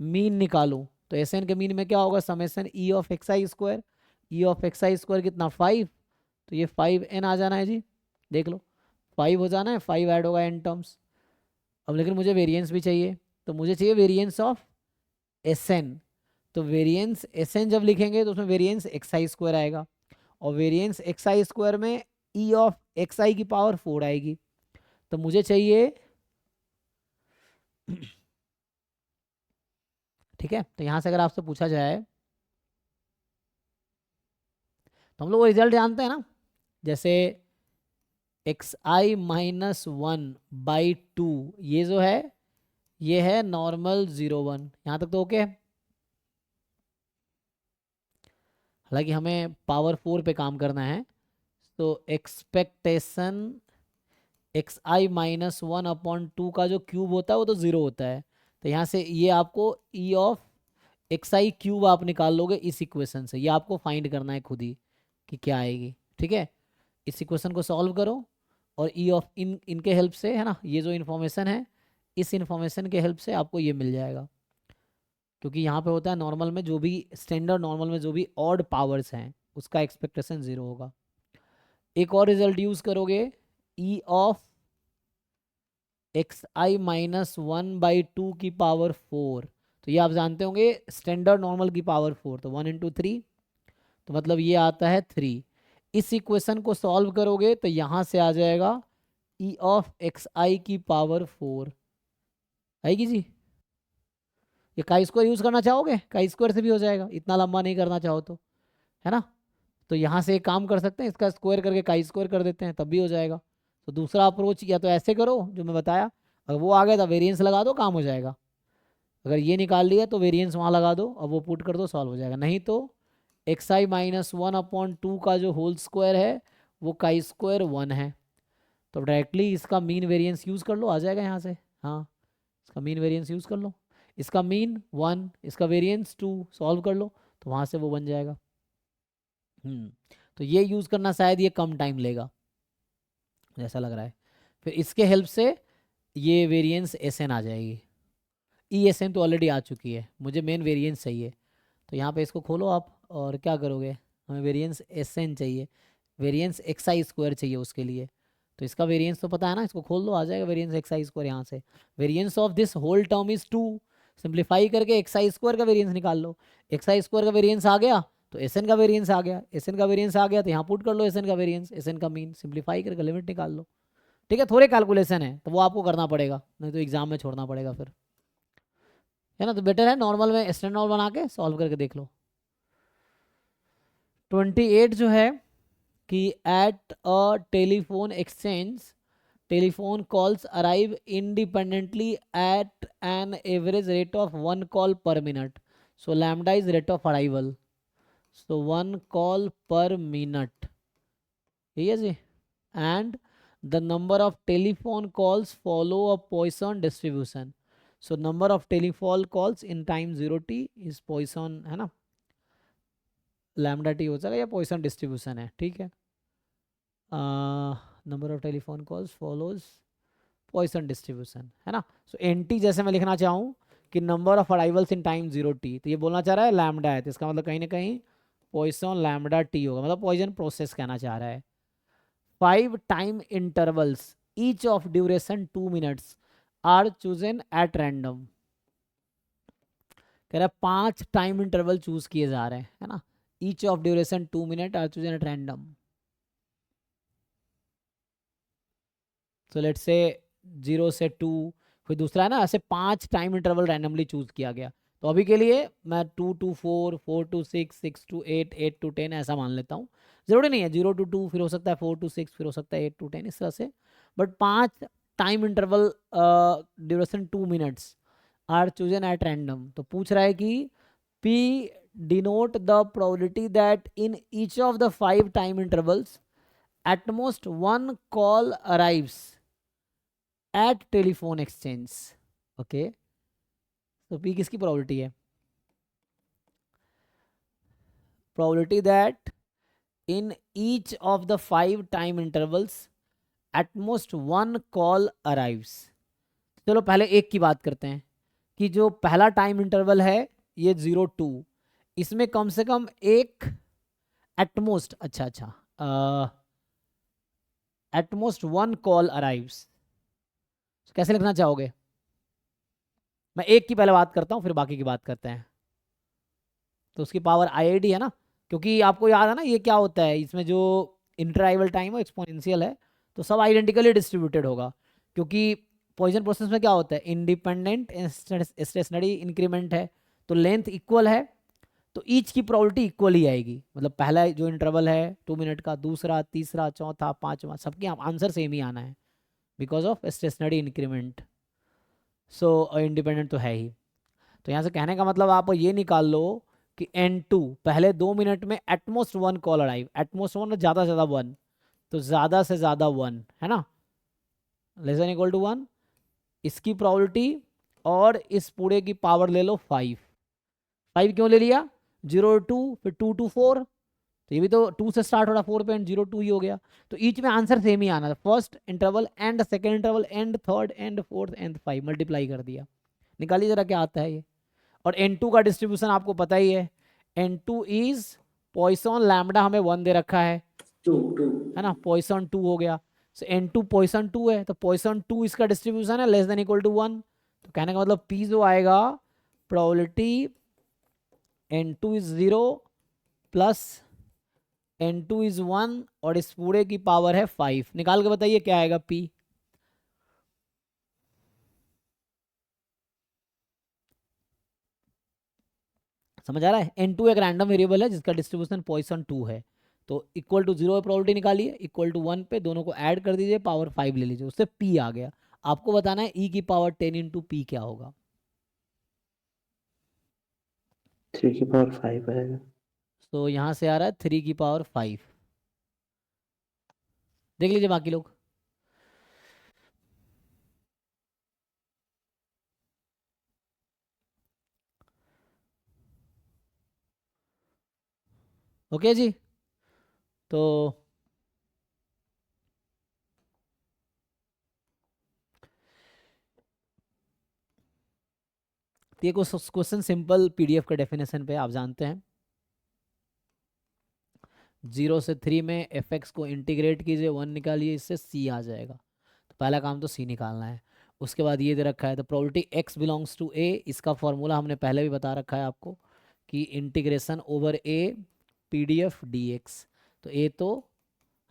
मीन निकालूं तो SN के मीन में क्या होगा, summation E of XI square, E of x I square कितना 5, तो ये 5n आ जाना है जी, देख लो 5 हो जाना है, 5 ऐड होगा n टर्म्स। अब लेकिन मुझे वेरिएंस भी चाहिए, तो मुझे चाहिए वेरिएंस ऑफ Sn। तो वेरिएंस Sn जब लिखेंगे तो उसमें वेरिएंस एक्स आई स्क्वायर आएगा, और वेरिएंस एक्स आई स्क्वायर में ई ऑफ एक्स आई की पावर 4 आएगी। तो मुझे चाहिए ठीक है, तो यहाँ से अगर आपसे पूछा जाए तो हम लोग वो रिजल्ट जानते हैं ना, जैसे एक्स आई माइनस 1/2, ये जो है ये है नॉर्मल 0 1, यहाँ तक तो ओके है। हालांकि हमें पावर 4 पे काम करना है, तो एक्सपेक्टेशन एक्स आई माइनस 1/2 का जो क्यूब होता है वो तो 0 होता है, तो यहाँ से ये आपको ई ऑफ एक्स आई क्यूब आप निकाल लोगे इस इक्वेशन से, ये आपको फाइंड करना है खुद ही कि क्या आएगी। ठीक है, इस इक्वेशन को सॉल्व करो और ई ऑफ इनके हेल्प से, है ना, ये जो इन्फॉर्मेशन है इस इन्फॉर्मेशन के हेल्प से आपको ये मिल जाएगा, क्योंकि यहाँ पे होता है नॉर्मल में जो भी स्टैंडर्ड नॉर्मल में जो भी ऑड पावर्स हैं उसका एक्सपेक्टेशन 0 होगा। एक और रिजल्ट यूज करोगे, ई ऑफ एक्स आई माइनस 1/2 की पावर 4, तो ये आप जानते होंगे स्टैंडर्ड नॉर्मल की पावर 4, तो 1 × 3, तो मतलब ये आता है 3। इस इक्वेशन को सॉल्व करोगे तो यहाँ से आ जाएगा ई ऑफ एक्स आई की पावर 4 आएगी जी। ये काई स्क्वायर यूज़ करना चाहोगे, काई स्क्वायर से भी हो जाएगा, इतना लंबा नहीं करना चाहो तो, है ना। तो यहाँ से एक काम कर सकते हैं, इसका स्क्वायर करके काई स्क्वायर कर देते हैं, तब भी हो जाएगा। तो दूसरा अप्रोच या तो ऐसे करो जो मैं बताया, अगर वो आ गया तो वेरिएंस लगा दो, काम हो जाएगा। अगर ये निकाल लिया तो वेरिएंस वहाँ लगा दो और वो पुट कर दो, सॉल्व हो जाएगा। नहीं तो एक्स आई माइनस 1/2 का जो होल स्क्वायर है वो काई स्क्वायर 1 है, तो डायरेक्टली इसका मीन वेरिएंस यूज़ कर लो, आ जाएगा यहाँ से। हाँ, इसका मीन वेरिएंस यूज़ कर लो, इसका मीन 1, इसका वेरिएंस 2, सॉल्व कर लो तो वहाँ से वो बन जाएगा। तो ये यूज़ करना शायद ये कम टाइम लेगा जैसा लग रहा है। फिर इसके हेल्प से ये वेरिएंस Sn आ जाएगी, ई Sn तो ऑलरेडी आ चुकी है, मुझे मेन वेरिएंस चाहिए। तो यहाँ पे इसको खोलो आप और क्या करोगे, हमें वेरिएंस Sn चाहिए, वेरिएंस एक्स आई स्क्वायर चाहिए उसके लिए। तो इसका वेरिएंस तो पता है ना, इसको खोल दो, आ जाएगा वेरिएंस एक्स आई स्क्वायर। यहाँ से variance of this whole term is 2, simplify करके एक्स आई स्क्वायर का वेरिएंस निकाल लो। एक्स आई स्क्वायर का वेरिएंस आ गया तो Sn का वेरिएंस आ गया, Sn का वेरिएंस आ गया तो यहाँ पुट कर लो Sn का वेरिएंस, Sn का मीन, सिंप्लीफाई करके लिमिट निकाल लो। ठीक है, थोड़े कैलकुलेशन है तो वो आपको करना पड़ेगा, नहीं तो एग्जाम में छोड़ना पड़ेगा फिर, है ना। तो बेटर है नॉर्मल में स्टैंडर्ड नॉर्मल बना के सॉल्व करके देख लो। 28 जो है कि at a telephone exchange telephone calls arrive independently at an average rate of 1 call per minute, so lambda is rate of arrival, so 1 call per minute, ठीक है जी। And the number of telephone calls follow a Poisson distribution, so number of telephone calls in time 0t is Poisson, है ना, lambda T हो जाएगा या Poisson distribution है। ठीक है, number of telephone calls follows Poisson distribution, है ना। सो NT जैसे मैं लिखना चाहूँ कि number of arrivals in time 0t, तो ये बोलना चाह रहा है लैम्डा है, तो इसका मतलब कहीं ना कहीं पॉइसन लैम्डा टी होगा, मतलब पॉइसन प्रोसेस कहना चाह रहा है। 5 time intervals each of duration 2 minutes are chosen at random, कह रहा है 5 टाइम इंटरवल चूज किए जा रहे हैं, है ना, each of duration 2 minute are chosen at random. So let's say 0 से 2, फिर दूसरा है ना, ऐसे 5 टाइम इंटरवल रैंडमली चूज किया गया। तो अभी के लिए मैं 2 to 4, 4 to 6, 6 to 8, 8 to 10 ऐसा मान लेता हूँ, ज़रूरी नहीं है 0 to 2, फिर हो सकता है 4 to 6, फिर हो सकता है 8 to 10, इस तरह से। But 5 time interval duration 2 minutes are chosen at random. तो पूछ रहा है कि P denote the probability that in each of the 5 time intervals at most 1 call arrives at telephone exchange, okay। तो P किसकी probability है, probability that in each of the 5 time intervals at most 1 call arrives। चलो पहले एक की बात करते हैं कि जो पहला टाइम इंटरवल है ये 0 2, इसमें कम से कम एक एटमोस्ट, अच्छा अच्छा, एटमोस्ट वन कॉल अराइव्स, कैसे लिखना चाहोगे? मैं एक की पहले बात करता हूँ फिर बाकी की बात करते हैं। तो उसकी पावर IID है ना, क्योंकि आपको याद है ना ये क्या होता है, इसमें जो इंटरआइवल टाइम है एक्सपोनेंशियल है, तो सब आइडेंटिकली डिस्ट्रीब्यूटेड होगा, क्योंकि पॉइजन प्रोसेस में क्या होता है, इंडिपेंडेंट स्टेशनरी इंक्रीमेंट है, तो लेंथ इक्वल है, तो ईच की प्रोबेबिलिटी इक्वल ही आएगी, मतलब पहला जो इंटरवल है 2 मिनट का, दूसरा, तीसरा, चौथा, पांचवा, सबके आंसर सेम ही आना है because of stationary increment. So independent तो है ही। तो यहाँ से कहने का मतलब आप ये निकाल लो कि N2 पहले 2 मिनट में at most one call arrive, at most one ज़्यादा से ज़्यादा वन, तो ज़्यादा से ज़्यादा वन है ना, less than equal to one, इसकी प्रोबेबिलिटी और इस पूरे की पावर ले लो 5। 5 क्यों ले लिया, 0 2 फिर 2 2 4, तो ये भी तो 2 से स्टार्ट हो रहा, 4.02 ही हो गया, तो ईच में आंसर सेम ही आना था, first interval and second interval and third and fourth and 5 multiply कर दिया। निकालिए जरा क्या आता है ये। और N2 का डिस्ट्रीब्यूशन आपको पता ही है, N2 इज पॉइसन लैम्बडा हमें 1 दे रखा है 2 है ना, पॉइसन 2 हो गया, सो N2 पॉइसन 2 है, तो पॉइसन 2 इसका डिस्ट्रीब्यूशन है लेस देन इक्वल टू 1, तो कहने का मतलब P जो आएगा, probability N2 is 0 plus N2 is 1 और इस पूरे की पावर है 5, निकाल के बताइए क्या आएगा P। समझ आ रहा है, N2 एक रैंडम वेरिएबल है जिसका डिस्ट्रीब्यूशन पॉइसन 2 है, तो इक्वल टू 0 प्रोबेबिलिटी निकालिए, इक्वल टू 1 पे दोनों को ऐड कर दीजिए, पावर 5 ले लीजिए, उससे P आ गया। आपको बताना है E की पावर 10 इंटू P क्या होगा। 3 की पावर 5 आएगा। तो यहाँ से आ रहा है 3 की पावर 5, देख लीजिए बाकी लोग। ओके जी, तो ये कुछ क्वेश्चन सिंपल PDF का डेफिनेशन पे आप जानते हैं, 0 से 3 में fx को इंटीग्रेट कीजिए, 1 निकालिए, इससे C आ जाएगा, तो पहला काम तो C निकालना है। उसके बाद ये दे रखा है, तो probability x belongs to A, इसका फॉर्मूला हमने पहले भी बता रखा है आपको कि integration over A PDF dx, तो A तो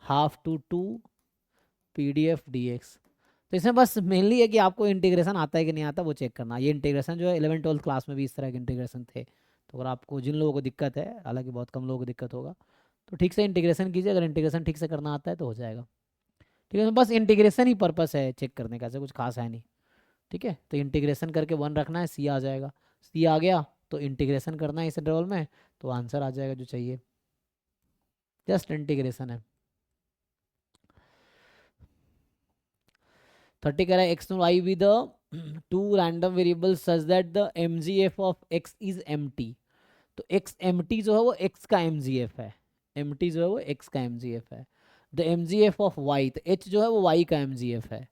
हाफ टू 2 PDF dx, तो इसमें बस मेनली है कि आपको इंटीग्रेशन आता है कि नहीं आता वो चेक करना। ये इंटीग्रेशन जो है 11th 12th क्लास में भी इस तरह के इंटीग्रेशन थे, तो अगर आपको, जिन लोगों को दिक्कत है, हालांकि बहुत कम लोगों को दिक्कत होगा, तो ठीक से इंटीग्रेशन कीजिए, अगर इंटीग्रेशन ठीक से करना आता है तो हो जाएगा। ठीक है, बस इंटीग्रेशन ही पर्पस है चेक करने का, ऐसा कुछ खास है नहीं। ठीक है, तो इंटीग्रेशन करके 1 रखना है, C आ जाएगा, C आ गया तो इंटीग्रेशन करना है इस इंटरवल में, तो आंसर आ जाएगा जो चाहिए, जस्ट इंटीग्रेशन है। 30 कह रहा है x और y with the two random variables such that the mgf of x is empty, तो x empty जो है वो x का mgf है, empty जो है वो x का mgf है, the mgf of y, तो h जो है वो y का mgf है,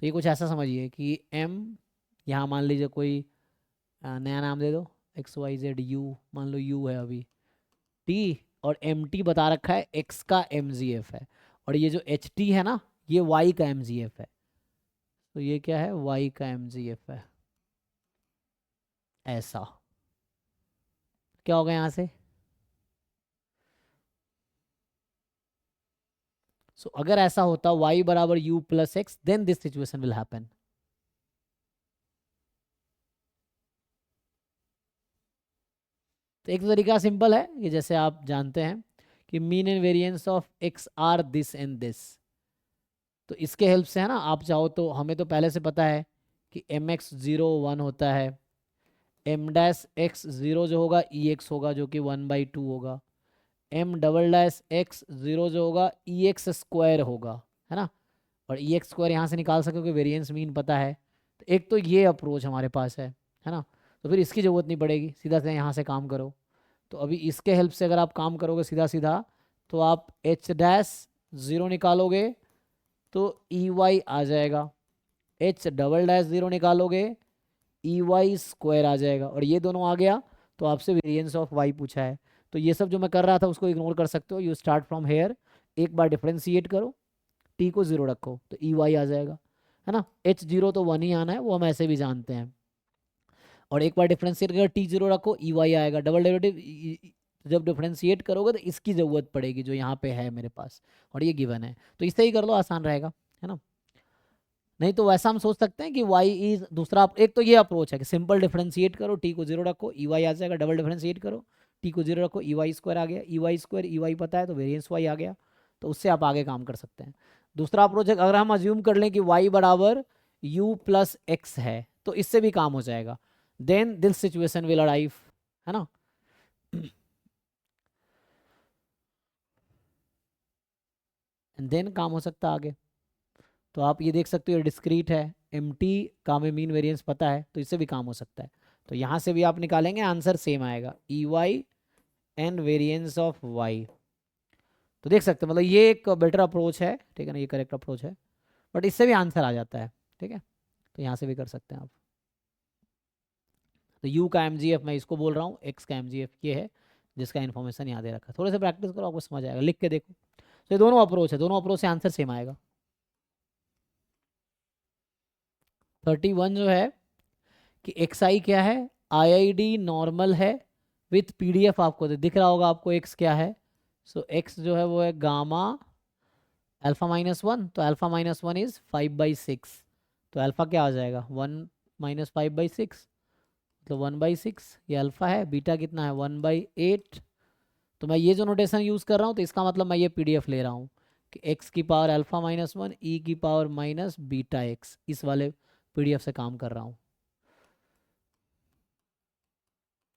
तो ये कुछ ऐसा समझिए कि m, यहाँ मान लीजिए कोई नया नाम दे दो, XYZ U, मान लो U है अभी t, और mt बता रखा है x का mgf है, और ये जो ht है ना ये y का mgf है, तो ये क्या है, y का mgf है, ऐसा क्या होगा यहाँ से। सो अगर ऐसा होता y बराबर u plus X, then this situation will happen. तो एक तरीका सिंपल है कि जैसे आप जानते हैं कि mean and variance of x are this and this, तो इसके हेल्प से है ना, आप चाहो तो, हमें तो पहले से पता है कि mx 0 1 होता है, m डैश x 0 जो होगा ex होगा जो कि 1/2 होगा, m डबल डैश x 0 जो होगा ex स्क्वायर होगा, है ना, और ex स्क्वायर यहाँ से निकाल सकोगे, वेरिएंस मीन पता है, तो एक तो ये अप्रोच हमारे पास है ना, तो फिर इसकी ज़रूरत नहीं पड़ेगी, सीधा सीधा यहाँ से काम करो। तो अभी इसके हेल्प से अगर आप काम करोगे सीधा सीधा, तो आप h डैश 0 निकालोगे तो EY आ जाएगा, h डबल डैश 0 निकालोगे EY स्क्वायर आ जाएगा, और ये दोनों आ गया तो आपसे वेरिएंस ऑफ y पूछा है, तो ये सब जो मैं कर रहा था उसको इग्नोर कर सकते हो। यू स्टार्ट फ्रॉम हेयर, एक बार डिफ्रेंशिएट करो, टी को 0 रखो तो ई वाई आ जाएगा, है ना। H0 तो 1 ही आना है, वो हम ऐसे भी जानते हैं। और एक बार डिफ्रेंशिएट कर टी 0 रखो, ई वाई आएगा। डबल डेरिवेटिव जब डिफ्रेंशिएट करोगे तो इसकी ज़रूरत पड़ेगी जो यहाँ पे है मेरे पास, और ये गिवन है, तो इससे ही कर लो, आसान रहेगा, है ना। नहीं तो वैसा हम सोच सकते हैं कि y इज दूसरा, एक तो ये अप्रोच है कि सिंपल डिफरेंशिएट करो, t को 0 रखो, ई वाई आ जाएगा। डबल डिफरेंशिएट करो, t को 0 रखो, ई वाई स्क्वायर आ गया। E Y square E Y पता है तो वेरिएंस y आ गया, तो उससे आप आगे काम कर सकते हैं। दूसरा अप्रोच है, अगर हम अज्यूम कर लें कि y बराबर u प्लस एक्स है तो इससे भी काम हो जाएगा। Then this situation will arrive, है ना। देन काम हो सकता है आगे। तो आप ये देख सकते हो डिस्क्रीट है, एम्प्टी का में मीन वेरिएंस पता है, तो इससे भी काम हो सकता है। तो यहाँ से भी आप निकालेंगे, आंसर सेम आएगा, E Y and variance of Y. तो देख सकते हैं, मतलब ये एक बेटर अप्रोच है, ठीक है ना, ये करेक्ट अप्रोच है, बट इससे भी आंसर आ जाता है, ठीक है। तो यहाँ से भी कर सकते हैं आप। तो यू का एमजीएफ मैं इसको बोल रहा हूँ, एक्स का एमजीएफ ये है जिसका इन्फॉर्मेशन यहाँ दे रखा है। थोड़े से प्रैक्टिस करो, आपको समझ आएगा, लिख के देखो। तो ये दोनों अप्रोच है, दोनों अप्रोच से आंसर सेम आएगा। 31 जो है कि XI क्या है, IID नॉर्मल है विथ PDF आपको दिख रहा होगा, आपको X क्या है। सो X जो है वो है गामा अल्फा -1, तो अल्फा -1 इज 5/6, तो अल्फा क्या आ जाएगा 1 - 5/6, तो 1/6 ये अल्फा है। बीटा कितना है 1/8। तो मैं ये जो नोटेशन यूज़ कर रहा हूँ तो इसका मतलब मैं ये PDF ले रहा हूँ कि x की पावर अल्फा -1 e की पावर माइनस बीटा x, इस वाले PDF से काम कर रहा हूँ,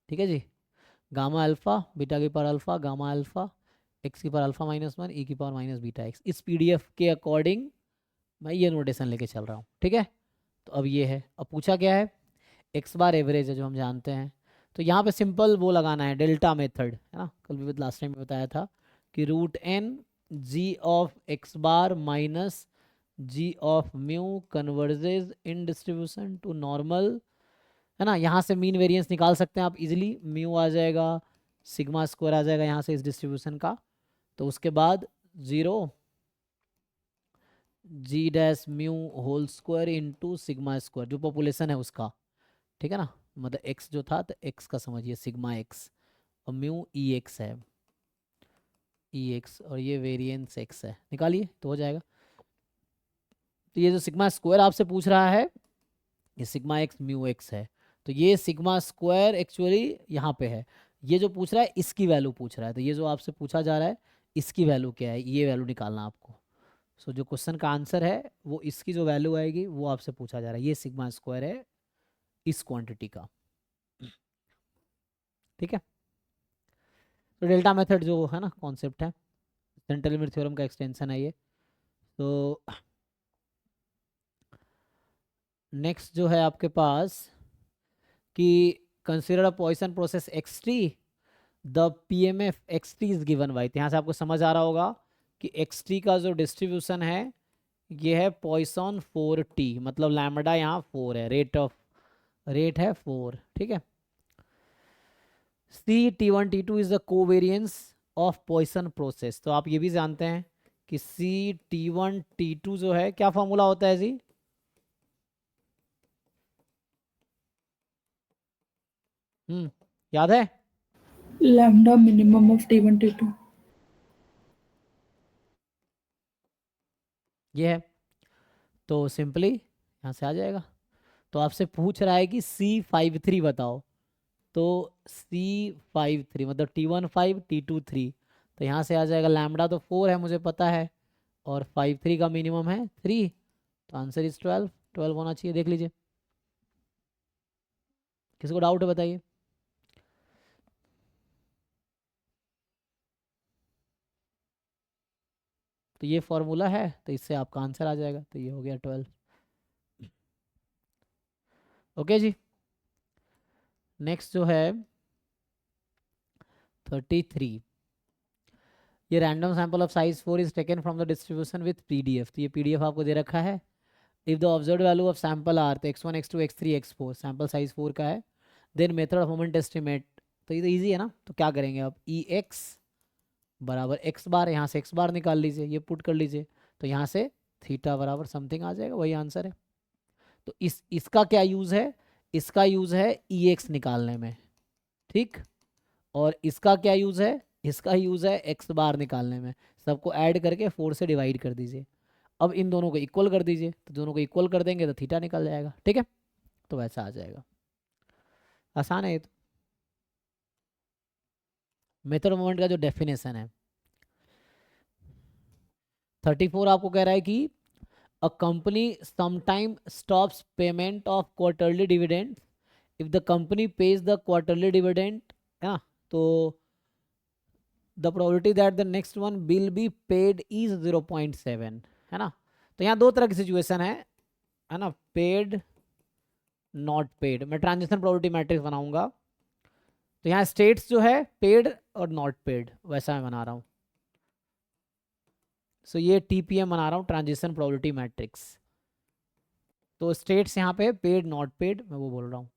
ठीक है जी। गामा अल्फा, बीटा की power alpha, gamma alpha, x की पावर अल्फा -1 e की पावर माइनस बीटा x, इस PDF के अकॉर्डिंग मैं ये नोटेशन लेके चल रहा हूँ, ठीक है। तो अब ये है, अब पूछा क्या है, x बार एवरेज है जो हम जानते हैं। तो यहाँ पे सिंपल वो लगाना है, डेल्टा मेथड, है ना, कल भी लास्ट टाइम बताया था कि √n g of x bar minus g of mu converges in distribution to normal, है ना। यहाँ से मीन वेरिएंस निकाल सकते हैं आप इजीली, म्यू आ जाएगा, सिग्मा स्क्वायर आ जाएगा यहाँ से इस डिस्ट्रीब्यूशन का। तो उसके बाद 0 g dash mu whole square into sigma square, जो पॉपुलेशन है उसका, ठीक है ना, मतलब x जो था तो x का समझिए सिग्मा x, और म्यू ई एक्स है, ई एक्स, और ये वेरिएंस x है, निकालिए तो हो जाएगा। तो ये जो सिग्मा स्क्वायर आपसे पूछ रहा है ये सिग्मा x म्यू x है, तो ये सिग्मा स्क्वायर एक्चुअली यहाँ पे है, ये जो पूछ रहा है इसकी वैल्यू पूछ रहा है, तो ये जो आपसे पूछा जा रहा है इसकी वैल्यू क्या है, ये वैल्यू निकालना आपको। सो जो क्वेश्चन का आंसर है वो इसकी जो वैल्यू आएगी वो आपसे पूछा जा रहा है, ये सिग्मा स्क्वायर है इस क्वांटिटी का, ठीक है। तो डेल्टा मेथड जो है ना कॉन्सेप्ट है, सेंट्रल लिमिट थ्योरम का एक्सटेंशन है ये। तो नेक्स्ट जो है आपके पास कि consider a Poisson process xt, the PMF xt is given by, यहाँ से आपको समझ आ रहा होगा कि xt का जो डिस्ट्रीब्यूशन है ये है पॉइसन 4t, मतलब लैम्डा यहाँ 4 है, रेट है 4, ठीक है। C T1 T2 is the covariance of Poisson process, तो आप ये भी जानते हैं कि C T1 T2 जो है क्या फॉर्मूला होता है जी, याद है, lambda minimum of T1 T2। ये है। तो सिंपली यहाँ से आ जाएगा। तो आपसे पूछ रहा है कि C53 बताओ, तो C53 मतलब T1 5 T2 3, तो यहाँ से आ जाएगा लैम्डा तो 4 है मुझे पता है, और 53 का मिनिमम है 3, तो आंसर इज 12 होना चाहिए, देख लीजिए। किसको डाउट है बताइए। तो ये फॉर्मूला है, तो इससे आपका आंसर आ जाएगा, तो ये हो गया 12। ओके जी, नेक्स्ट जो है 33, ये random sample of size 4 is taken from the distribution with PDF, तो ये PDF आपको दे रखा है। If the observed value of sample are, तो x1 x2 x3 x4, sample size 4 का है, then method of moment estimate तो ये तो ईजी है ना। तो क्या करेंगे अब, ई एक्स बराबर एक्स बार, यहाँ से एक्स बार निकाल लीजिए, ये पुट कर लीजिए, तो यहाँ से थीटा बराबर समथिंग आ जाएगा, वही आंसर है। तो इसका क्या यूज़ है, इसका यूज़ है ई एक्स निकालने में, ठीक। और इसका क्या यूज़ है, इसका यूज़ है एक्स बार निकालने में। सबको ऐड करके 4 से डिवाइड कर दीजिए। अब इन दोनों को इक्वल कर दीजिए, तो दोनों को इक्वल कर देंगे तो थीटा निकल जाएगा, ठीक है। तो वैसा आ जाएगा, आसान है ये तो। मेथड ऑफ मोमेंट का जो डेफिनेशन है 34 आपको कह रहा है कि a company sometime stops payment of quarterly dividend if the company pays the quarterly dividend, है ना। तो the probability that the next one will be paid is 0.7, है ना। तो यहाँ दो तरह की सिचुएशन है ना, पेड नॉट पेड। मैं ट्रांजिशन प्रोबेबिलिटी मैट्रिक्स बनाऊंगा, तो यहाँ स्टेट्स जो है पेड और नॉट पेड, वैसा मैं बना रहा हूँ। सो ये टीपीएम बना रहा हूँ, ट्रांजिशन प्रोबेबिलिटी मैट्रिक्स। तो स्टेट्स यहाँ पे पेड नॉट पेड, मैं वो बोल रहा हूँ।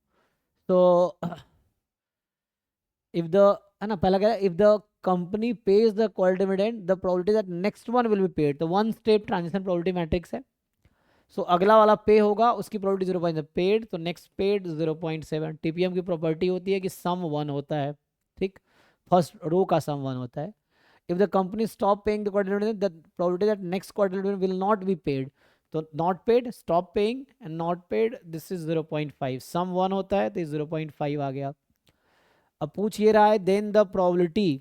तो इफ द, है ना, पहला क्या है, if the company pays the quality dividend the probability that next one will be paid, तो one step transition probability matrix है। सो अगला वाला पे होगा, उसकी प्रोबेबिलिटी 0.7 पेड, तो नेक्स्ट पेड 0.7। टीपीएम की प्रॉपर्टी होती है कि सम 1 होता है, ठीक। फर्स्ट रो का सम 1 होता है। If the company stop paying the quarterly dividend the probability that next quarterly dividend will not be paid, तो not paid, stop paying and not paid, this is 0.5। Sum 1 होता है तो 0.5 आ गया। अब पूछ ये रहा है then the probability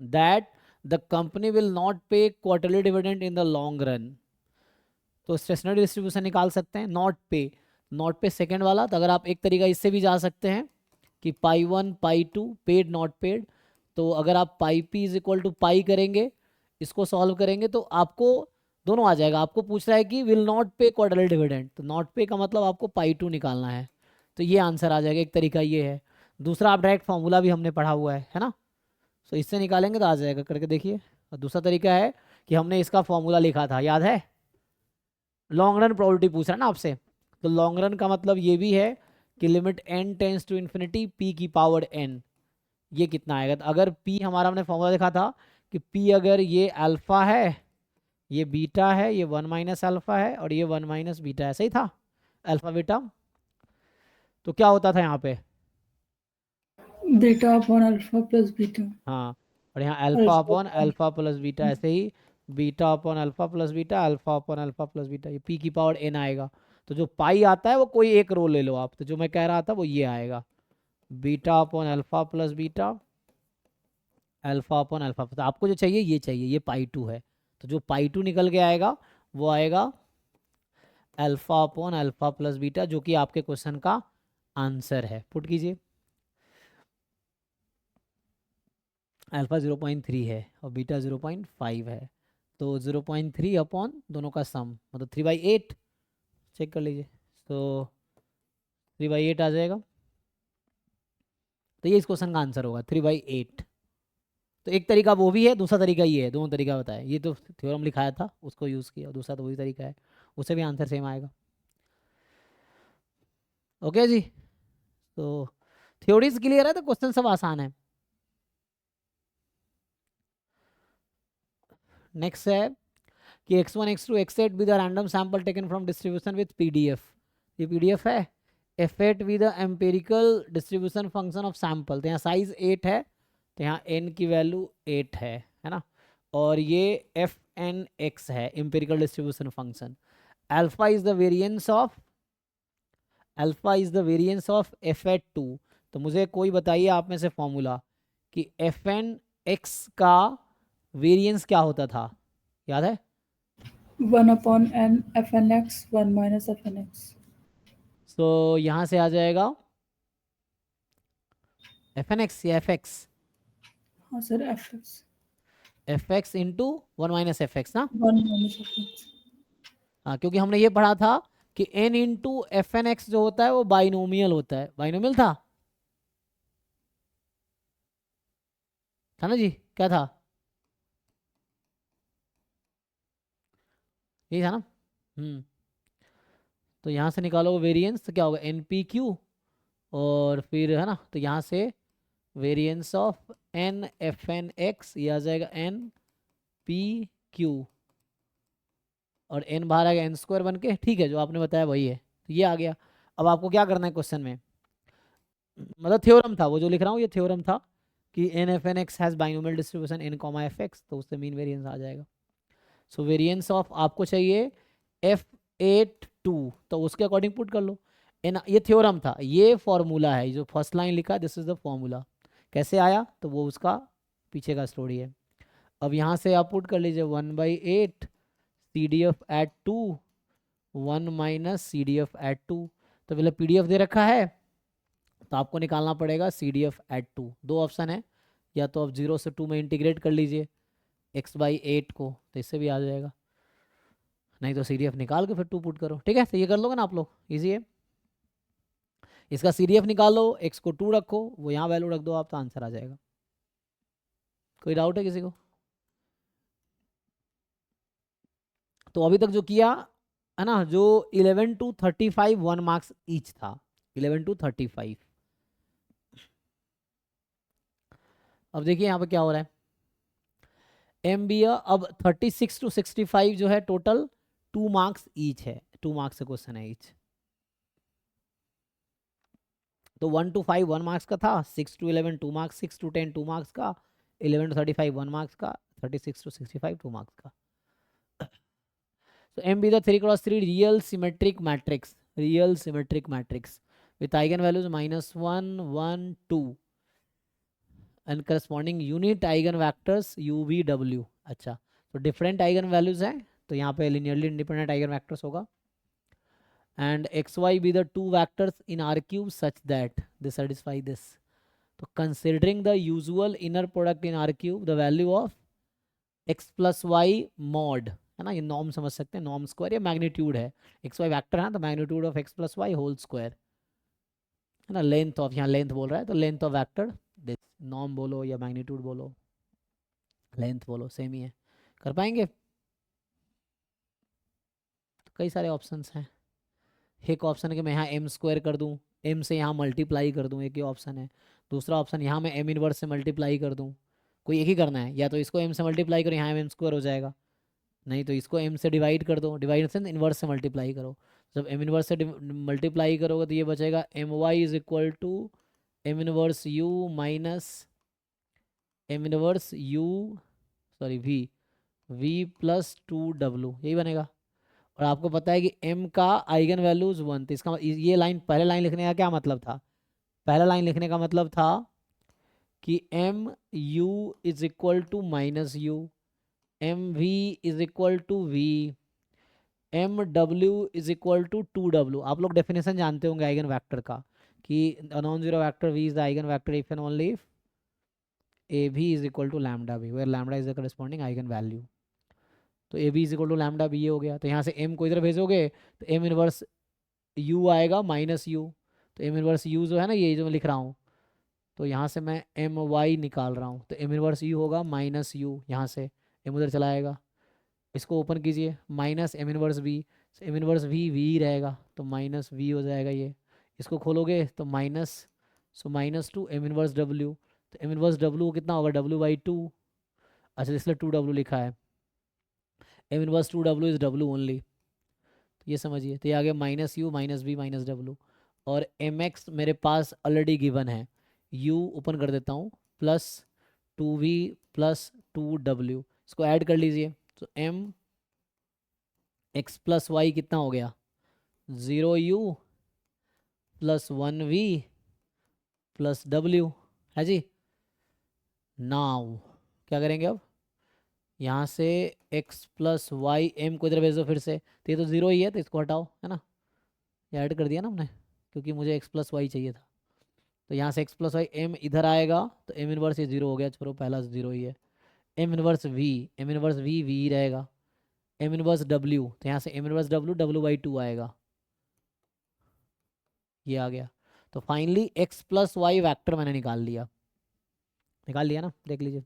that the company will not pay quarterly dividend in the long run, तो स्टेशनरी डिस्ट्रीब्यूशन निकाल सकते हैं। नॉट पे सेकंड वाला, तो अगर आप एक तरीका इससे भी जा सकते हैं कि पाई 1 पाई 2 पेड नॉट पेड, तो अगर आप पाई पी इज इक्वल टू पाई करेंगे, इसको सॉल्व करेंगे तो आपको दोनों आ जाएगा। आपको पूछ रहा है कि will not pay quarterly dividend, तो नॉट पे का मतलब आपको पाई 2 निकालना है, तो ये आंसर आ जाएगा। एक तरीका ये है। दूसरा आप डायरेक्ट फॉर्मूला भी हमने पढ़ा हुआ है ना, तो इससे निकालेंगे तो आ जाएगा, करके देखिए। और दूसरा तरीका है कि हमने इसका फॉर्मूला लिखा था, याद है, लॉन्ग रन प्रोबेबिलिटी पूछ रहा है ना आपसे, तो लॉन्ग रन का मतलब ये भी है कि limit n tends to infinity p की पावर n, ये कितना आएगा। तो अगर p हमारा, हमने फॉर्मूला देखा था कि p अगर ये अल्फा है, ये बीटा है, ये 1 माइनस अल्फा है और ये 1 माइनस बीटा है, सही था, अल्फा बीटा। तो क्या होता था यहाँ पे, beta upon alpha plus beta. हाँ, और यहाँ alpha upon alpha plus beta, ऐसे ही beta upon alpha plus beta, alpha upon alpha plus beta, ये p की पावर n आएगा। तो जो पाई आता है वो कोई एक रो ले लो आप, तो जो मैं कह रहा था वो ये आएगा, beta upon alpha plus beta, alpha upon alpha. तो आपको जो चाहिए ये चाहिए, ये पाई 2 है, तो जो पाई 2 निकल के आएगा वो आएगा alpha upon alpha plus beta, जो कि आपके क्वेश्चन का आंसर है। पुट कीजिए, अल्फा 0.3 है और बीटा 0.5 है, तो 0.3 अपॉन दोनों का सम, मतलब 3/8, चेक कर लीजिए, तो 3/8 आ जाएगा। तो ये इस क्वेश्चन का आंसर होगा 3/8। तो एक तरीका वो भी है, दूसरा तरीका ये है, दोनों तरीका बताया। ये तो थ्योरम लिखाया था उसको यूज़ किया, दूसरा तो वही तरीका है, उससे भी आंसर सेम आएगा। ओके जी, तो थ्योरीज क्लियर है, तो क्वेश्चन सब आसान है। नेक्स्ट है कि x1 x2 x8 with a random sample taken from distribution with PDF. ये पीडीएफ है, f8 with a empirical distribution function of sample, तो यहाँ साइज 8 है, तो यहाँ n की वैल्यू 8 है ना। और ये fnx है, empirical distribution function. Alpha is the variance of, alpha is the variance of f(2). तो मुझे कोई बताइए आप में से फॉर्मूला कि fnx का वेरिएंस क्या होता था, याद है? 1 upon n fnx 1 minus fnx। तो यहाँ से आ जाएगा fnx या fx, हाँ sir, fx fx into 1 minus fx ना। 1 माइनस fx। हाँ, क्योंकि हमने ये पढ़ा था कि n इंटू fnx जो होता है वो बाइनोमियल होता है, बाइनोमियल था ना जी, क्या था, यही था ना। तो यहाँ से निकालो वेरिएंस, तो क्या होगा npq, और फिर है ना, तो यहाँ से variance of N F N X, ये आ जाएगा एन पी क्यू, और एन बाहर आ गया एन स्क्वायर बन के, ठीक है, जो आपने बताया वही है, तो ये आ गया। अब आपको क्या करना है क्वेश्चन में, मतलब थ्योरम था वो जो लिख रहा हूँ, ये थ्योरम था कि N F N X has binomial distribution N comma F X, तो उससे मीन वेरिएंस आ जाएगा। सो वेरिएंस ऑफ आपको चाहिए F82, तो उसके अकॉर्डिंग पुट कर लो। एन, ये थ्योरम था, ये फॉर्मूला है, जो फर्स्ट लाइन लिखा दिस इज द फॉर्मूला, कैसे आया तो वो उसका पीछे का स्टोरी है। अब यहाँ से आप पुट कर लीजिए 1/8 CDF at 2 1 minus CDF at 2, तो पहले PDF दे रखा है तो आपको निकालना पड़ेगा CDF एट 2। दो ऑप्शन है, या तो आप 0 से 2 में इंटीग्रेट कर लीजिए x/8 को, तो इससे भी आ जाएगा, नहीं तो CDF निकाल के फिर 2 पुट करो, ठीक है। तो ये कर लोगे ना आप लोग, इजी है। इसका CDF निकालो, x को 2 रखो, वो यहाँ वैल्यू रख दो आप, तो आंसर आ जाएगा। कोई डाउट है किसी को? तो अभी तक जो किया है ना, जो 11 to 35 1 मार्क्स ईच था, 11 to 35। अब देखिए यहाँ पे क्या हो रहा है, MBA अब 36 to 65 जो है टोटल 2 मार्क्स ईच है, 2 मार्क्स का क्वेश्चन है ईच। तो 1 to 5 1 मार्क्स का था, 6 to 11 2 मार्क्स, 6 to 10 2 मार्क्स का, 11 to 35 1 मार्क्स का, 36 to 65 2 मार्क्स का। So M be the 3x3 real symmetric matrix, real symmetric matrix with eigenvalues -1 1 2 and corresponding unit eigenvectors u v w। अच्छा, तो different eigen values हैं, तो यहाँ पे linearly independent eigen vectors होगा, and xy be the two vectors in R cube such that they satisfy this। तो considering the usual inner product in R cube, the value of x plus y mod, है ना, ये norm समझ सकते हैं, norm square या magnitude है, X Y vector है तो magnitude of X plus Y whole square, है ना, लेंथ ऑफ, यहाँ लेंथ बोल रहा है तो length of vector this, norm बोलो या मैग्नीट्यूड बोलो, लेंथ बोलो, सेम ही है। कर पाएंगे? तो कई सारे ऑप्शंस हैं, एक ऑप्शन है कि मैं यहाँ एम स्क्वायर कर दूँ, एम से यहाँ मल्टीप्लाई कर दूँ, एक ही ऑप्शन है। दूसरा ऑप्शन यहाँ मैं एम इनवर्स से मल्टीप्लाई कर दूँ, कोई एक ही करना है, या तो इसको एम से मल्टीप्लाई करो, यहाँ एम स्क्वायर हो जाएगा, नहीं तो इसको m से डिवाइड कर दो, डिवाइड से इन्वर्स से मल्टीप्लाई करो, जब m इन्वर्स से मल्टीप्लाई करोगे तो ये बचेगा my is equal to m inverse u minus m inverse u sorry v plus 2w, यही बनेगा। और आपको पता है कि m का आइगन वैल्यूज 1, तो इसका ये लाइन, पहले लाइन लिखने का क्या मतलब था, पहला लाइन लिखने का मतलब था कि m u is equal to minus u, mv is equal to v, mw is equal to 2w। आप लोग डेफिनेशन जानते होंगे आइगन वेक्टर का कि non zero vector v is the eigen vector if and only if ab is equal to lambda v, where lambda is the corresponding eigen value. तो ab is equal to lambda v ये हो गया, तो यहाँ से m को इधर भेजोगे तो m इनवर्स u आएगा माइनस u, तो m इनवर्स u जो है ना, ये जो मैं लिख रहा हूँ, तो यहाँ से मैं my निकाल रहा हूँ, तो m इनवर्स u होगा माइनस u, यहाँ से m उधर चला आएगा, इसको ओपन कीजिए, minus m inverse v, m inverse v रहेगा तो माइनस v हो जाएगा ये, इसको खोलोगे तो minus, so minus 2 m inverse w, तो m इनवर्स w कितना होगा w/2, अच्छा इसलिए 2w लिखा है, m inverse 2w is w only, तो ये समझिए, तो ये आ गया minus u minus v minus w, और mx मेरे पास ऑलरेडी गिवन है, u ओपन कर देता हूँ प्लस 2v प्लस 2w, इसको ऐड कर लीजिए, तो m x प्लस वाई कितना हो गया 0u plus 1v plus w, है जी। नाउ क्या करेंगे, अब यहाँ से x प्लस वाई, m को इधर भेज दो फिर से, तो ये तो 0 ही है तो इसको हटाओ, है ना, ये ऐड कर दिया ना हमने, क्योंकि मुझे x प्लस वाई चाहिए था, तो यहाँ से x प्लस वाई, m इधर आएगा तो m इनवर्स ये 0 हो गया, छोड़ो पहला 0 ही है, m इनवर्स v रहेगा, m इनवर्स w, तो यहाँ से m इनवर्स w w/2 आएगा, ये आ गया। तो finally x plus Y vector मैंने निकाल लिया ना, देख लीजिए,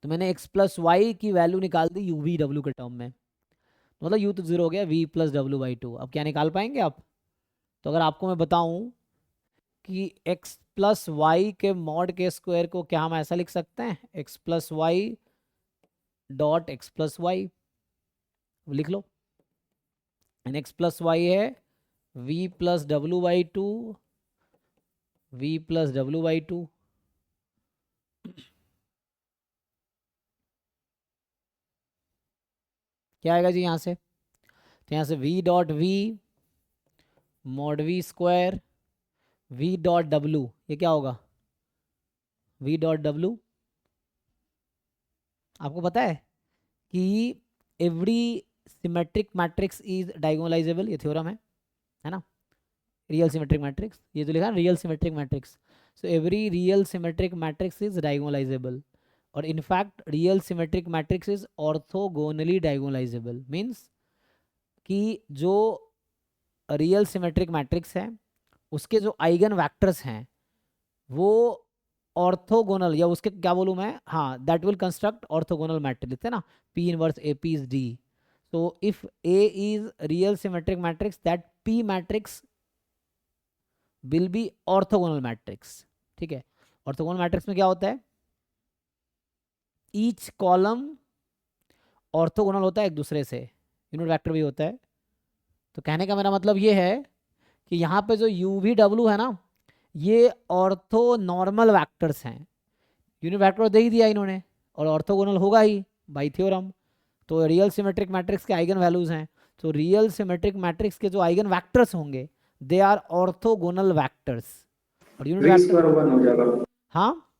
तो मैंने x प्लस वाई की वैल्यू निकाल दी u v w के टर्म में, तो मतलब u तो 0 हो गया, v प्लस w/2। अब क्या निकाल पाएंगे आप, तो अगर आपको मैं बताऊं कि x प्लस वाई के मॉड के स्क्वायर को क्या हम ऐसा लिख सकते हैं, x plus Y dot X plus Y, लिख लो। एंड x प्लस वाई है v plus W by two, v plus W by two. क्या आएगा जी यहाँ से, तो यहाँ से v dot V mod V square v dot W, ये क्या होगा v डॉट डब्ल्यू। आपको पता है कि every symmetric matrix is diagonalizable, ये थ्योरम है ना, रियल सिमेट्रिक मैट्रिक्स, ये तो लिखा है real symmetric matrix. So every real symmetric matrix is diagonalizable, और in fact real symmetric matrix is orthogonally diagonalizable. Means कि जो रियल सिमेट्रिक मैट्रिक्स है उसके जो आइगन वैक्टर्स हैं वो ऑर्थोगोनल, या उसके क्या बोलूँ मैं, हाँ, that will construct orthogonal matrix, लिखते हैं ना, P inverse A P is D। so if A is real symmetric matrix, that P matrix will be orthogonal matrix। ठीक है, ऑर्थोगोनल मैट्रिक्स में क्या होता है, ईच कॉलम ऑर्थोगोनल होता है एक दूसरे से, यूनिट वेक्टर भी होता है। तो कहने का मेरा मतलब ये है कि यहाँ पे जो यू वी डब्ल्यू है ना, ये ऑर्थो नॉर्मल वैक्टर्स हैं, यूनिट वेक्टर दे ही दिया इन्होंने, और ऑर्थोगोनल होगा ही बाई थ्योरम। तो रियल सिमेट्रिक मैट्रिक्स के आइगन वैल्यूज हैं, तो रियल सिमेट्रिक मैट्रिक्स के जो आइगन वैक्टर्स होंगे दे आर ऑर्थोगोनल वैक्टर्स। और यूनिट v स्क्वायर वेक्टर 1 हो जाएगा, हाँ,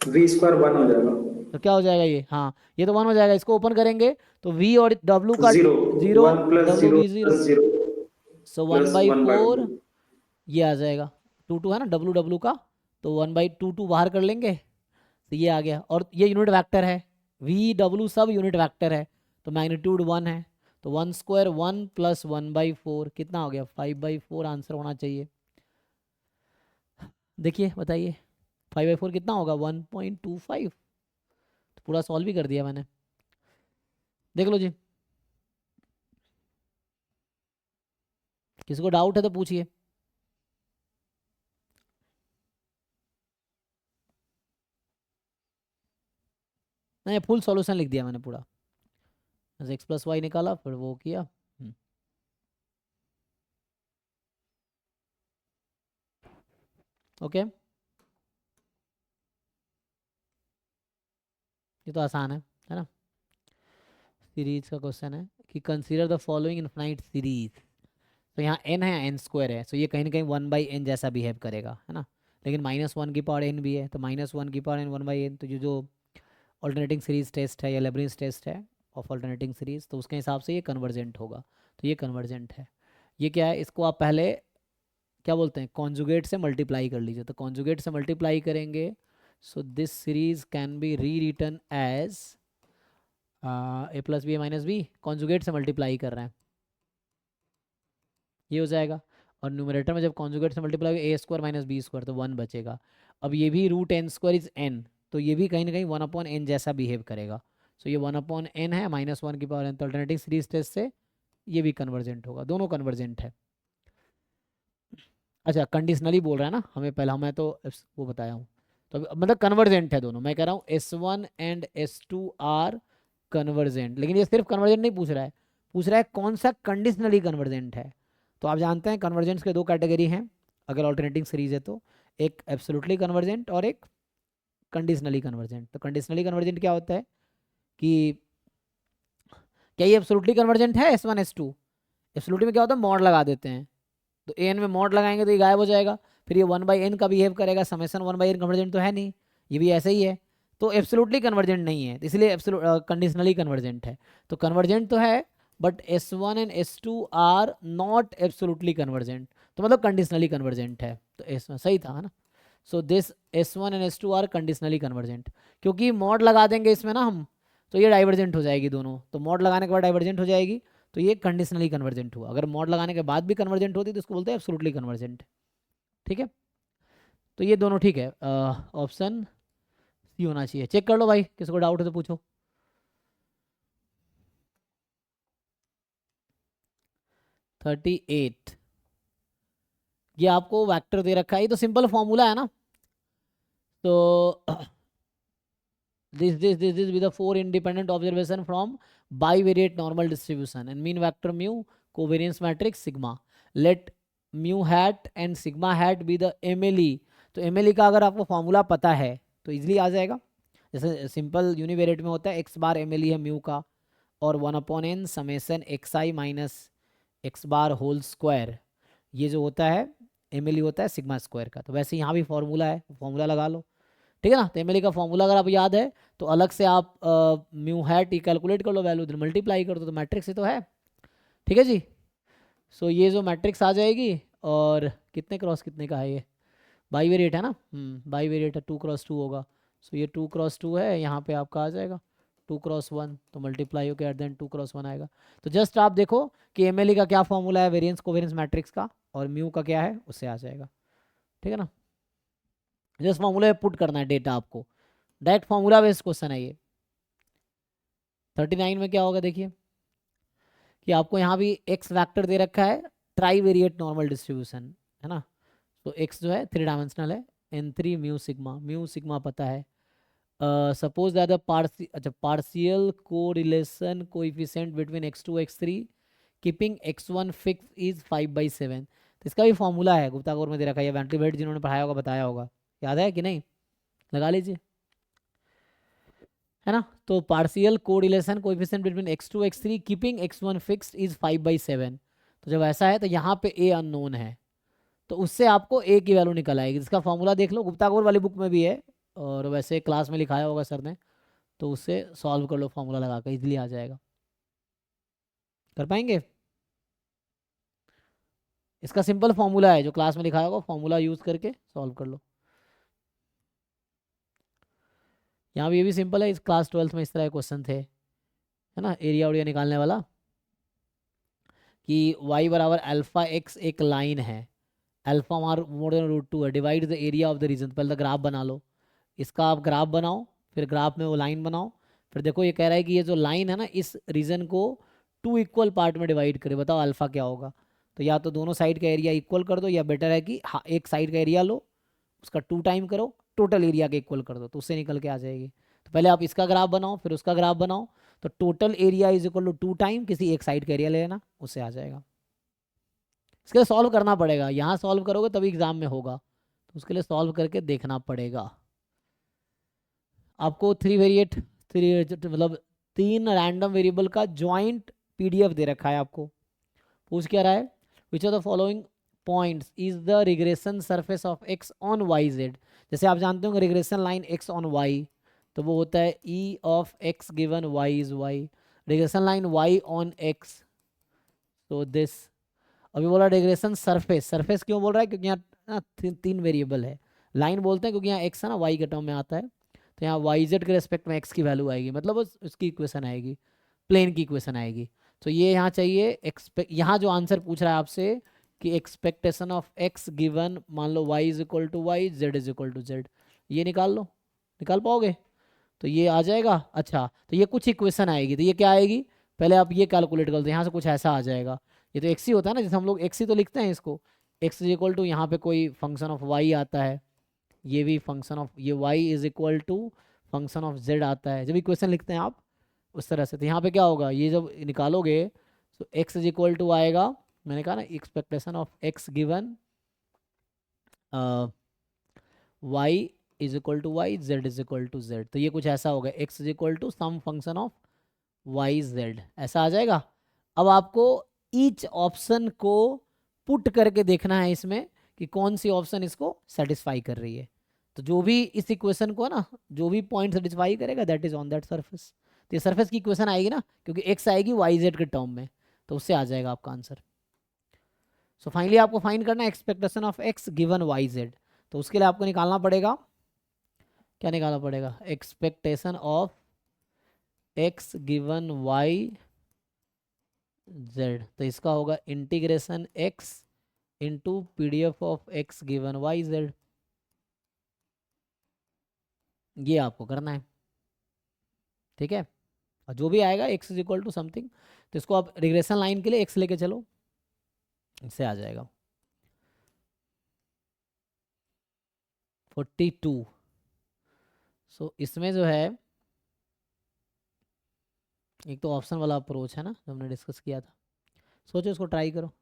v स्क्वायर 1 हो जाएगा, तो क्या हो जाएगा ये, हाँ ये तो 1 हो जाएगा। इसको ओपन करेंगे तो v और w का 0 जीरो, 1 प्लस डब्ल्यू 0 भी जीरो, प्लस 0 सो प्लस 1/4 1/2। ये आ जाएगा, 2 है ना डब्ल्यू डब्ल्यू का, तो 1/2 बाहर कर लेंगे तो ये आ गया। और ये यूनिट वेक्टर है, v w सब यूनिट वेक्टर है, तो मैग्नीट्यूड 1 है, तो 1 स्क्वायर 1 प्लस 1/4 कितना हो गया, 5/4 आंसर होना चाहिए। देखिए बताइए 5/4 कितना होगा, 1.25। तो पूरा सॉल्व भी कर दिया मैंने, देख लो जी। किसी को डाउट है तो पूछिए। नहीं, फुल सॉल्यूशन लिख दिया मैंने पूरा, x प्लस वाई निकाला फिर वो किया। ओके, ये तो आसान है ना। सीरीज का क्वेश्चन है कि consider the following infinite series. तो यहाँ n है, n स्क्वायर है, तो ये कहीं ना कहीं 1/n जैसा बिहेव करेगा, है ना। लेकिन -1 की पावर n भी है, तो -1 की पावर n 1/n, तो ये जो ऑल्टरनेटिंग सीरीज टेस्ट है या लेब्निज टेस्ट है ऑफ ऑल्टरनेटिंग सीरीज, तो उसके हिसाब से ये कन्वर्जेंट होगा। तो ये कन्वर्जेंट है। ये क्या है, इसको आप पहले क्या बोलते हैं, कॉन्जुगेट से मल्टीप्लाई कर लीजिए। तो कॉन्जुगेट से मल्टीप्लाई करेंगे, so this series can be rewritten as a plus B minus B, conjugate से मल्टीप्लाई कर रहे हैं, ये हो जाएगा। और न्यूमरेटर में जब कॉन्जुगेट से मल्टीप्लाई होगा a² माइनस बी स्क्वायर, तो 1 बचेगा। अब ये भी √n² इज n, तो ये भी कहीं ना कहीं 1/n जैसा बिहेव करेगा। सो ये 1/n है, -1 की पावर n, तो अल्टरनेटिंग सीरीज टेस्ट से ये भी कन्वर्जेंट होगा, दोनों कन्वर्जेंट है। अच्छा, कंडीशनली बोल रहा है ना हमें, पहला मैं तो वो बताया हूँ, तो मतलब कन्वर्जेंट है दोनों। मैं कह रहा हूँ S1 and S2 are convergent, लेकिन ये सिर्फ कन्वर्जेंट नहीं पूछ रहा है, पूछ रहा है कौन सा कंडीशनली कन्वर्जेंट है। तो आप जानते हैं कन्वर्जेंट्स के 2 कैटेगरी हैं अगर ऑल्टरनेटिंग सीरीज है तो, एक एब्सोल्युटली कन्वर्जेंट और एक कंडीशनली कन्वर्जेंट। तो कंडीशनली कन्वर्जेंट क्या होता है कि क्या ये एब्सोल्युटली कन्वर्जेंट है S1 S2, एब्सोल्युटली में क्या होता है मॉड लगा देते हैं, तो an में मॉड लगाएंगे तो ये गायब हो जाएगा, फिर ये 1/n का बिहेव करेगा, समेशन 1/n कन्वर्जेंट तो है नहीं, ये भी ऐसे ही है, तो एब्सोल्युटली कन्वर्जेंट नहीं है, इसलिए कंडीशनली कन्वर्जेंट है। तो कन्वर्जेंट तो है but S1 and S2 are not absolutely convergent, तो मतलब कंडीशनली कन्वर्जेंट है। तो S1 सही था ना। So this S1 and S2 are conditionally convergent, क्योंकि मॉड लगा देंगे इसमें ना हम, तो ये डाइवर्जेंट हो जाएगी दोनों, तो मॉड लगाने के बाद डाइवर्जेंट हो जाएगी, तो ये कंडीशनली कन्वर्जेंट हुआ। अगर मॉड लगाने के बाद भी कन्वर्जेंट होती तो इसको बोलते हैं एब्सोल्युटली कन्वर्जेंट। ठीक है, तो ये दोनों ठीक है, ऑप्शन सी होना चाहिए। चेक कर लो भाई, किसी को डाउट है तो पूछो। ये आपको वेक्टर दे रखा है, ये तो सिंपल फॉर्मूला है ना। तो this with the 4 independent observation from bivariate normal distribution and mean vector mu, covariance matrix sigma. Let mu hat and sigma hat be the MLE. तो MLE का अगर आपको फॉर्मूला पता है तो इजीली आ जाएगा। जैसे सिंपल यूनिवेरिएट में होता है एक्स बार MLE है म्यू का, और 1/n summation xi minus x bar whole square, ये जो होता है MLE होता है सिग्मा स्क्वायर का। तो वैसे यहाँ भी फॉर्मूला है, फॉर्मूला लगा लो, ठीक है ना। तो MLE का फॉर्मूला अगर आप याद है तो अलग से आप म्यू हैट कैलकुलेट कर लो, वैल्यू इधर मल्टीप्लाई कर दो, तो मैट्रिक्स ही तो है, ठीक है जी। सो ये जो मैट्रिक्स आ जाएगी, और कितने क्रॉस कितने का है, ये बाईवेरिएट है ना, बाईवेरिएट है, 2x2 होगा। सो ये 2x2 है, यहाँ पे आपका आ जाएगा 2x1, तो मल्टीप्लाई होकर एट द एंड 2x1 आएगा। तो जस्ट आप देखो कि MLE का क्या फॉर्मूला है वेरिएंस कोवेरिएंस मैट्रिक्स का, और म्यू का क्या है, उससे आ जाएगा, ठीक है ना। जस्ट फॉर्मूला पुट करना है डेटा आपको, डायरेक्ट फॉर्मूला बेस्ड क्वेश्चन है ये। 39 में क्या होगा देखिए, कि आपको यहाँ भी एक्स वेक्टर दे रखा है, ट्राई वेरिएट नॉर्मल डिस्ट्रीब्यूशन है ना। तो एक्स जो है 3 डायमेंशनल है, n3 म्यू सिग्मा पता है। Suppose that the partial correlation coefficient between x2 x3 keeping x1 fix is 5/7। तो इसका भी फॉर्मूला है, गुप्ता गौर में दे रखा है, वैन वेट जिन्होंने पढ़ाया होगा बताया होगा, याद है कि नहीं, लगा लीजिए, है ना। तो partial correlation coefficient between x2 x3 keeping x1 fixed is 5/7। तो जब ऐसा है तो यहाँ पे a अननोन है, तो उससे आपको a की वैल्यू निकल आएगी। इसका फॉर्मूला देख लो, गुप्ता गौर वाली बुक में भी है, और वैसे क्लास में लिखाया होगा सर ने, तो उससे सॉल्व कर लो, फॉर्मूला लगा कर इजीली आ जाएगा। कर पाएंगे? इसका सिंपल फॉर्मूला है जो क्लास में लिखाया होगा, फॉर्मूला यूज करके सॉल्व कर लो। यहाँ भी ये भी सिंपल है, इस क्लास 12th में इस तरह के क्वेश्चन थे, है ना, एरिया उरिया निकालने वाला, कि y बराबर अल्फा x एक लाइन है, अल्फा मोर देन √2 है, divide the area of the region. पहले ग्राफ बना लो, इसका आप ग्राफ बनाओ, फिर ग्राफ में वो लाइन बनाओ, फिर देखो ये कह रहा है कि ये जो लाइन है ना इस रीजन को 2 इक्वल पार्ट में डिवाइड करे, बताओ अल्फा क्या होगा। तो या तो दोनों साइड का एरिया इक्वल कर दो, या बेटर है कि हाँ एक साइड का एरिया लो, उसका 2 टाइम करो, टोटल एरिया के इक्वल कर दो, तो उससे निकल के आ जाएगी। तो पहले आप इसका ग्राफ बनाओ, फिर उसका ग्राफ बनाओ, तो total area is equal to 2 time किसी एक साइड का एरिया ले लेना, उससे आ जाएगा। इसके लिए सॉल्व करना पड़ेगा, यहाँ सॉल्व करोगे तभी एग्जाम में होगा, तो उसके लिए सॉल्व करके देखना पड़ेगा आपको। 3 वेरिएट मतलब 3 रैंडम वेरिएबल का ज्वाइंट PDF दे रखा है आपको। पूछ क्या रहा है, which of the following points is the regression surface of x on y/z। जैसे आप जानते हो regression line x on y, तो वो होता है E of x given y is y, regression line y on x, तो दिस। अभी बोला रिग्रेशन सरफेस, सरफेस क्यों बोल रहा है, क्योंकि यहाँ 3 वेरिएबल है, लाइन बोलते हैं क्योंकि यहाँ x है ना y के टर्म में आता है, तो यहाँ yz के रेस्पेक्ट में x की वैल्यू आएगी, मतलब उसकी इक्वेशन आएगी, प्लेन की इक्वेशन आएगी। तो ये यहाँ चाहिए यहाँ जो आंसर पूछ रहा है आपसे कि एक्सपेक्टेशन ऑफ x गिवन, मान लो y is equal to y, z is equal to z, ये निकाल लो, निकाल पाओगे तो ये आ जाएगा। अच्छा, तो ये कुछ इक्वेशन आएगी, तो ये क्या आएगी, पहले आप ये कैलकुलेट कर दो, यहाँ से कुछ ऐसा आ जाएगा। ये तो x ही होता है ना, जैसे हम लोग x ही तो लिखते हैं इसको, x इज इक्वल टू यहाँ पे कोई फंक्शन ऑफ y आता है, ये भी फंक्शन ऑफ, ये y is equal to function of z आता है, जब इक्वेशन लिखते हैं आप उस तरह से। तो यहाँ पे क्या होगा, ये जब निकालोगे तो x इज इक्वल टू आएगा, मैंने कहा ना expectation of x given y is equal to y, z is equal to z, तो ये कुछ ऐसा होगा, x is equal to some function of y z, ऐसा आ जाएगा। अब आपको ईच ऑप्शन को पुट करके देखना है इसमें कि कौन सी ऑप्शन इसको सेटिस्फाई कर रही है। तो जो भी इस इक्वेशन को ना, जो भी पॉइंट सेटिस्फाई करेगा that is on that surface. तो ये सरफेस की इक्वेशन आएगी ना, क्योंकि x आएगी yz के टर्म में, तो उससे आ जाएगा आपका आंसर। सो फाइनली आपको फाइंड करना है expectation of x given yz, तो उसके लिए आपको निकालना पड़ेगा, क्या निकालना पड़ेगा, expectation of x given y z, तो इसका होगा integration x into PDF of x given y z, ये आपको करना है, ठीक है। और जो भी आएगा x is equal to something, तो इसको आप रिग्रेशन लाइन के लिए x लेके चलो, इससे आ जाएगा। 42। सो इसमें जो है एक तो ऑप्शन वाला अप्रोच है ना जो हमने डिस्कस किया था, सोचो इसको ट्राई करो।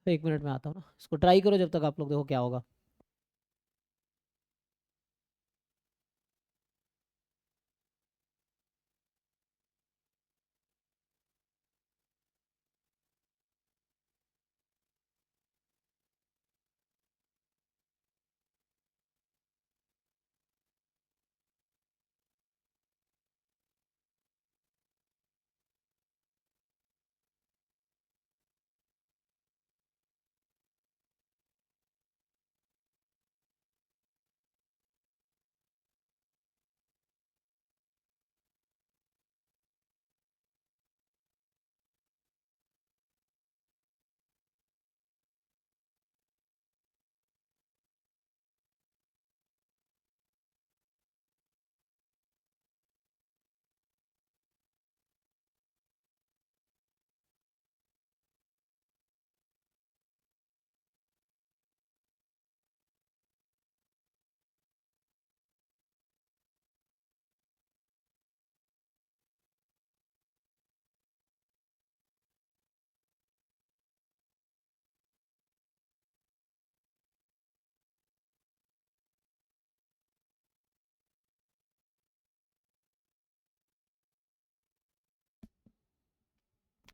एक मिनट में आता हूँ ना, इसको ट्राई करो जब तक आप लोग, देखो क्या होगा।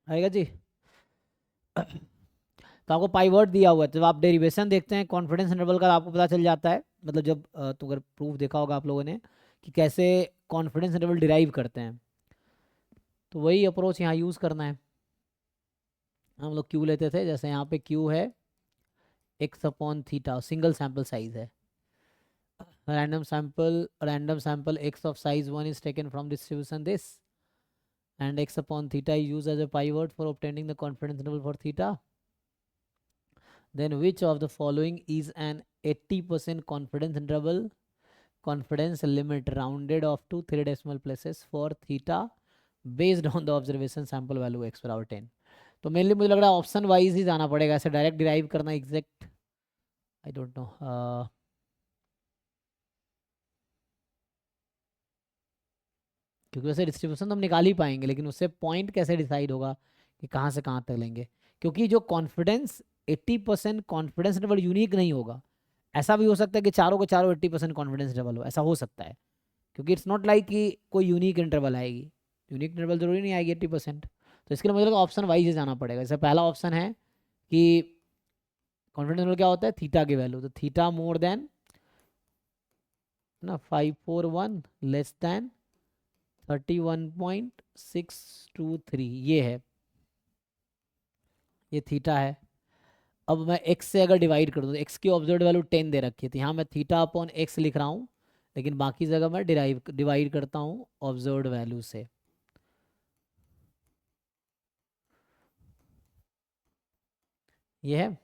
आएगा जी। तो आपको पाइवट दिया हुआ है, जब आप डेरिवेशन देखते हैं कॉन्फिडेंस इंटरवल का आपको पता चल जाता है, मतलब जब तो अगर प्रूफ देखा होगा आप लोगों ने कि कैसे कॉन्फिडेंस इंटरवल डिराइव करते हैं, तो वही अप्रोच यहाँ यूज़ करना है। हम लोग क्यू लेते थे, जैसे यहाँ पे क्यू है x upon theta, single sample size है, random sample x of size 1 is taken from distribution this, and x upon theta is used as a pivot for obtaining the confidence interval for theta. Then which of the following is an 80% confidence interval, confidence limit rounded off to 3 decimal places for theta based on the observation sample value x बराबर 10। तो mainly मुझे लग रहा है option wise ही जाना पड़ेगा, ऐसे direct derive करना एग्जैक्ट आई डोंट नो। क्योंकि वैसे डिस्ट्रीब्यूशन तो हम निकाल ही पाएंगे, लेकिन उससे पॉइंट कैसे डिसाइड होगा कि कहाँ से कहाँ तक लेंगे, क्योंकि जो कॉन्फिडेंस 80% कॉन्फिडेंस इंटरवल यूनिक नहीं होगा। ऐसा भी हो सकता है कि चारों के चारों 80% कॉन्फिडेंस इंटरवल हो, ऐसा हो सकता है, क्योंकि इट्स नॉट लाइक कि कोई यूनिक इंटरवल आएगी, यूनिक इंटरवल जरूरी नहीं आएगी 80%। तो इसके लिए मुझे लगा ऑप्शन वाइज ही जाना पड़ेगा। जैसे पहला ऑप्शन है कि कॉन्फिडेंस इंटरवल क्या होता है, थीटा की वैल्यू, तो थीटा मोर देन ना 541 लेस देन 31.623, ये है, ये थीटा है। अब मैं x से अगर डिवाइड कर दूँ तो x की ऑब्जर्व वैल्यू 10 दे रखी थी, यहाँ मैं थीटा अपॉन x लिख रहा हूँ, लेकिन बाकी जगह मैं डिवाइड करता हूँ ऑब्जर्व वैल्यू से। ये है,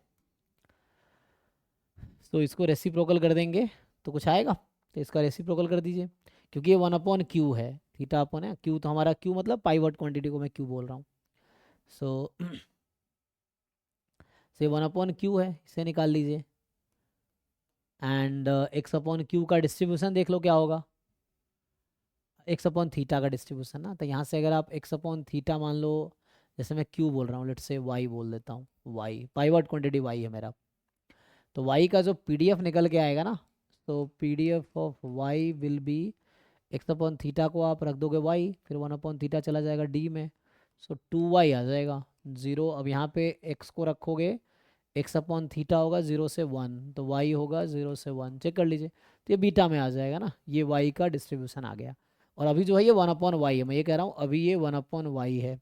तो इसको रेसिप्रोकल कर देंगे तो कुछ आएगा, तो इसका रेसिप्रोकल कर दीजिए, क्योंकि ये 1 अपॉन क्यू है, थीटा अपॉन है क्यू, तो हमारा क्यू मतलब पाइवट क्वांटिटी को मैं क्यू बोल रहा हूँ। सो से 1 अपॉन क्यू है, इसे निकाल लीजिए, एंड एक्स अपॉन क्यू का डिस्ट्रीब्यूशन देख लो क्या होगा, एक्स अपॉन थीटा का डिस्ट्रीब्यूशन ना, तो यहाँ से अगर आप एक्स अपॉन थीटा मान लो, जैसे मैं क्यू बोल रहा हूँ, लेट्स से वाई बोल देता हूँ, वाई पाइवट क्वांटिटी वाई है मेरा, तो वाई का जो पीडीएफ निकल के आएगा ना, तो PDF of y will be x upon theta को आप रख दोगे वाई, फिर 1 अपॉन थीटा चला जाएगा डी में, सो 2y आ जाएगा 0। अब यहाँ पे x को रखोगे, एक्स अपॉन थीटा होगा 0 से 1, तो y होगा 0 से 1, चेक कर लीजिए, तो ये बीटा में आ जाएगा ना, ये y का डिस्ट्रीब्यूशन आ गया। और अभी जो है ये 1 अपॉन वाई है, मैं ये कह रहा हूँ अभी ये 1 अपॉन वाई है,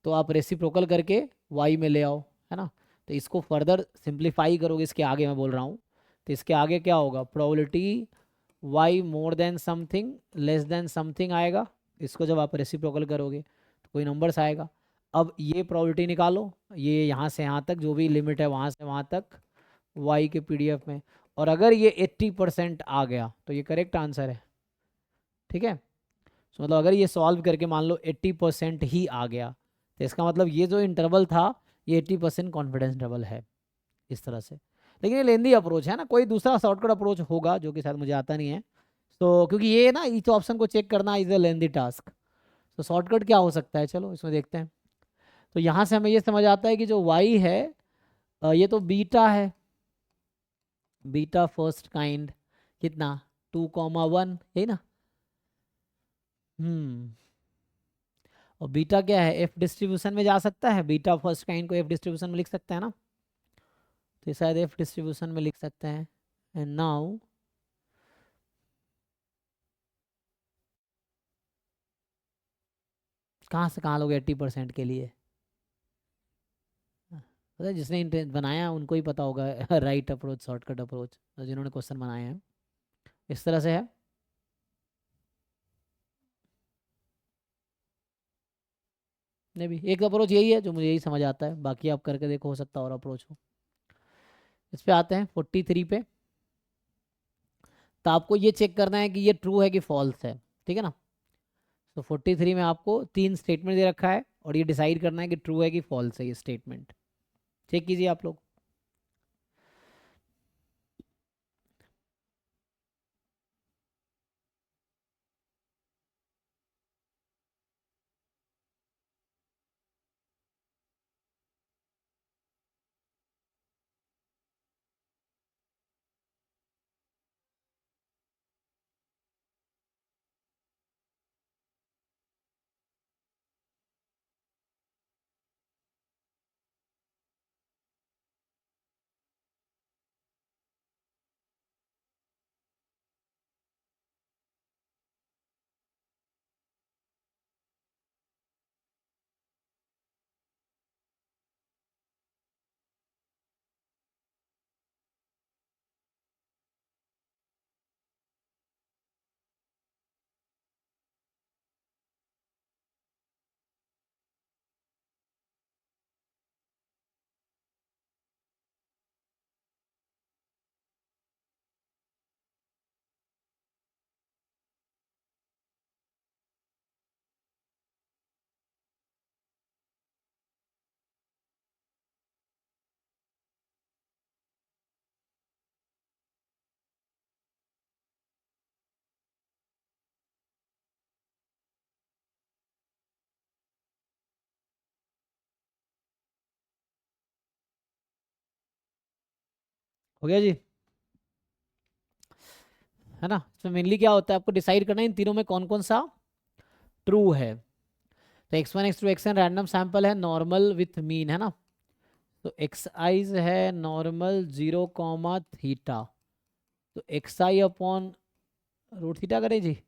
तो आप रेसिप्रोकल करके y में ले आओ, है ना। तो इसको फर्दर सिंप्लीफाई करोगे, इसके आगे मैं बोल रहा हूँ, तो इसके आगे क्या होगा, probability y more than something less than something आएगा, इसको जब आप रेसिप्रोकल करोगे तो कोई नंबर्स आएगा। अब ये प्रोबेबिलिटी निकालो, ये यहाँ से यहाँ तक जो भी लिमिट है वहाँ से वहाँ तक y के पीडीएफ में, और अगर ये 80% आ गया तो ये करेक्ट आंसर है, ठीक है। तो मतलब अगर ये सॉल्व करके मान लो 80% ही आ गया, तो इसका मतलब ये जो इंटरवल था ये 80% कॉन्फिडेंस इंटरवल है, इस तरह से। लेकिन ये लेंदी अप्रोच है ना, कोई दूसरा शॉर्टकट अप्रोच होगा जो कि शायद मुझे आता नहीं है। तो क्योंकि ये ना ईच ऑप्शन को चेक करना इज अ लेंदी टास्क, तो शॉर्टकट क्या हो सकता है, चलो इसमें देखते हैं। तो यहाँ से हमें ये समझ आता है कि जो y है ये तो बीटा है, बीटा फर्स्ट काइंड, कितना 2,1, यही ना। और बीटा क्या है, एफ डिस्ट्रीब्यूशन में जा सकता है, बीटा फर्स्ट काइंड को एफ डिस्ट्रीब्यूशन में लिख सकते हैं ना, तो शायद एफ डिस्ट्रीब्यूशन में लिख सकते हैं। एंड नाउ कहाँ से कहाँ लोग 80% के लिए, पता है जिसने बनाया उनको ही पता होगा राइट अप्रोच, शॉर्टकट अप्रोच, जिन्होंने क्वेश्चन बनाए हैं इस तरह से है। नहीं भी एक अप्रोच यही है जो मुझे यही समझ आता है, बाकी आप करके देखो, हो सकता है और अप्रोच हो। इस पे आते हैं 43 पे। तो आपको ये चेक करना है कि ये ट्रू है कि फॉल्स है, ठीक है ना। तो 43 में आपको 3 स्टेटमेंट दे रखा है और ये डिसाइड करना है कि ट्रू है कि फॉल्स है ये स्टेटमेंट। चेक कीजिए आप लोग। हो गया जी, है ना। इसमें मेनली क्या होता है, आपको डिसाइड करना है इन तीनों में कौन कौन सा ट्रू है। तो x1 x2 xn random sample है, नॉर्मल विथ मीन, है ना। तो xi है नॉर्मल 0, थीटा, तो xi अपॉन रूट थीटा करें जी,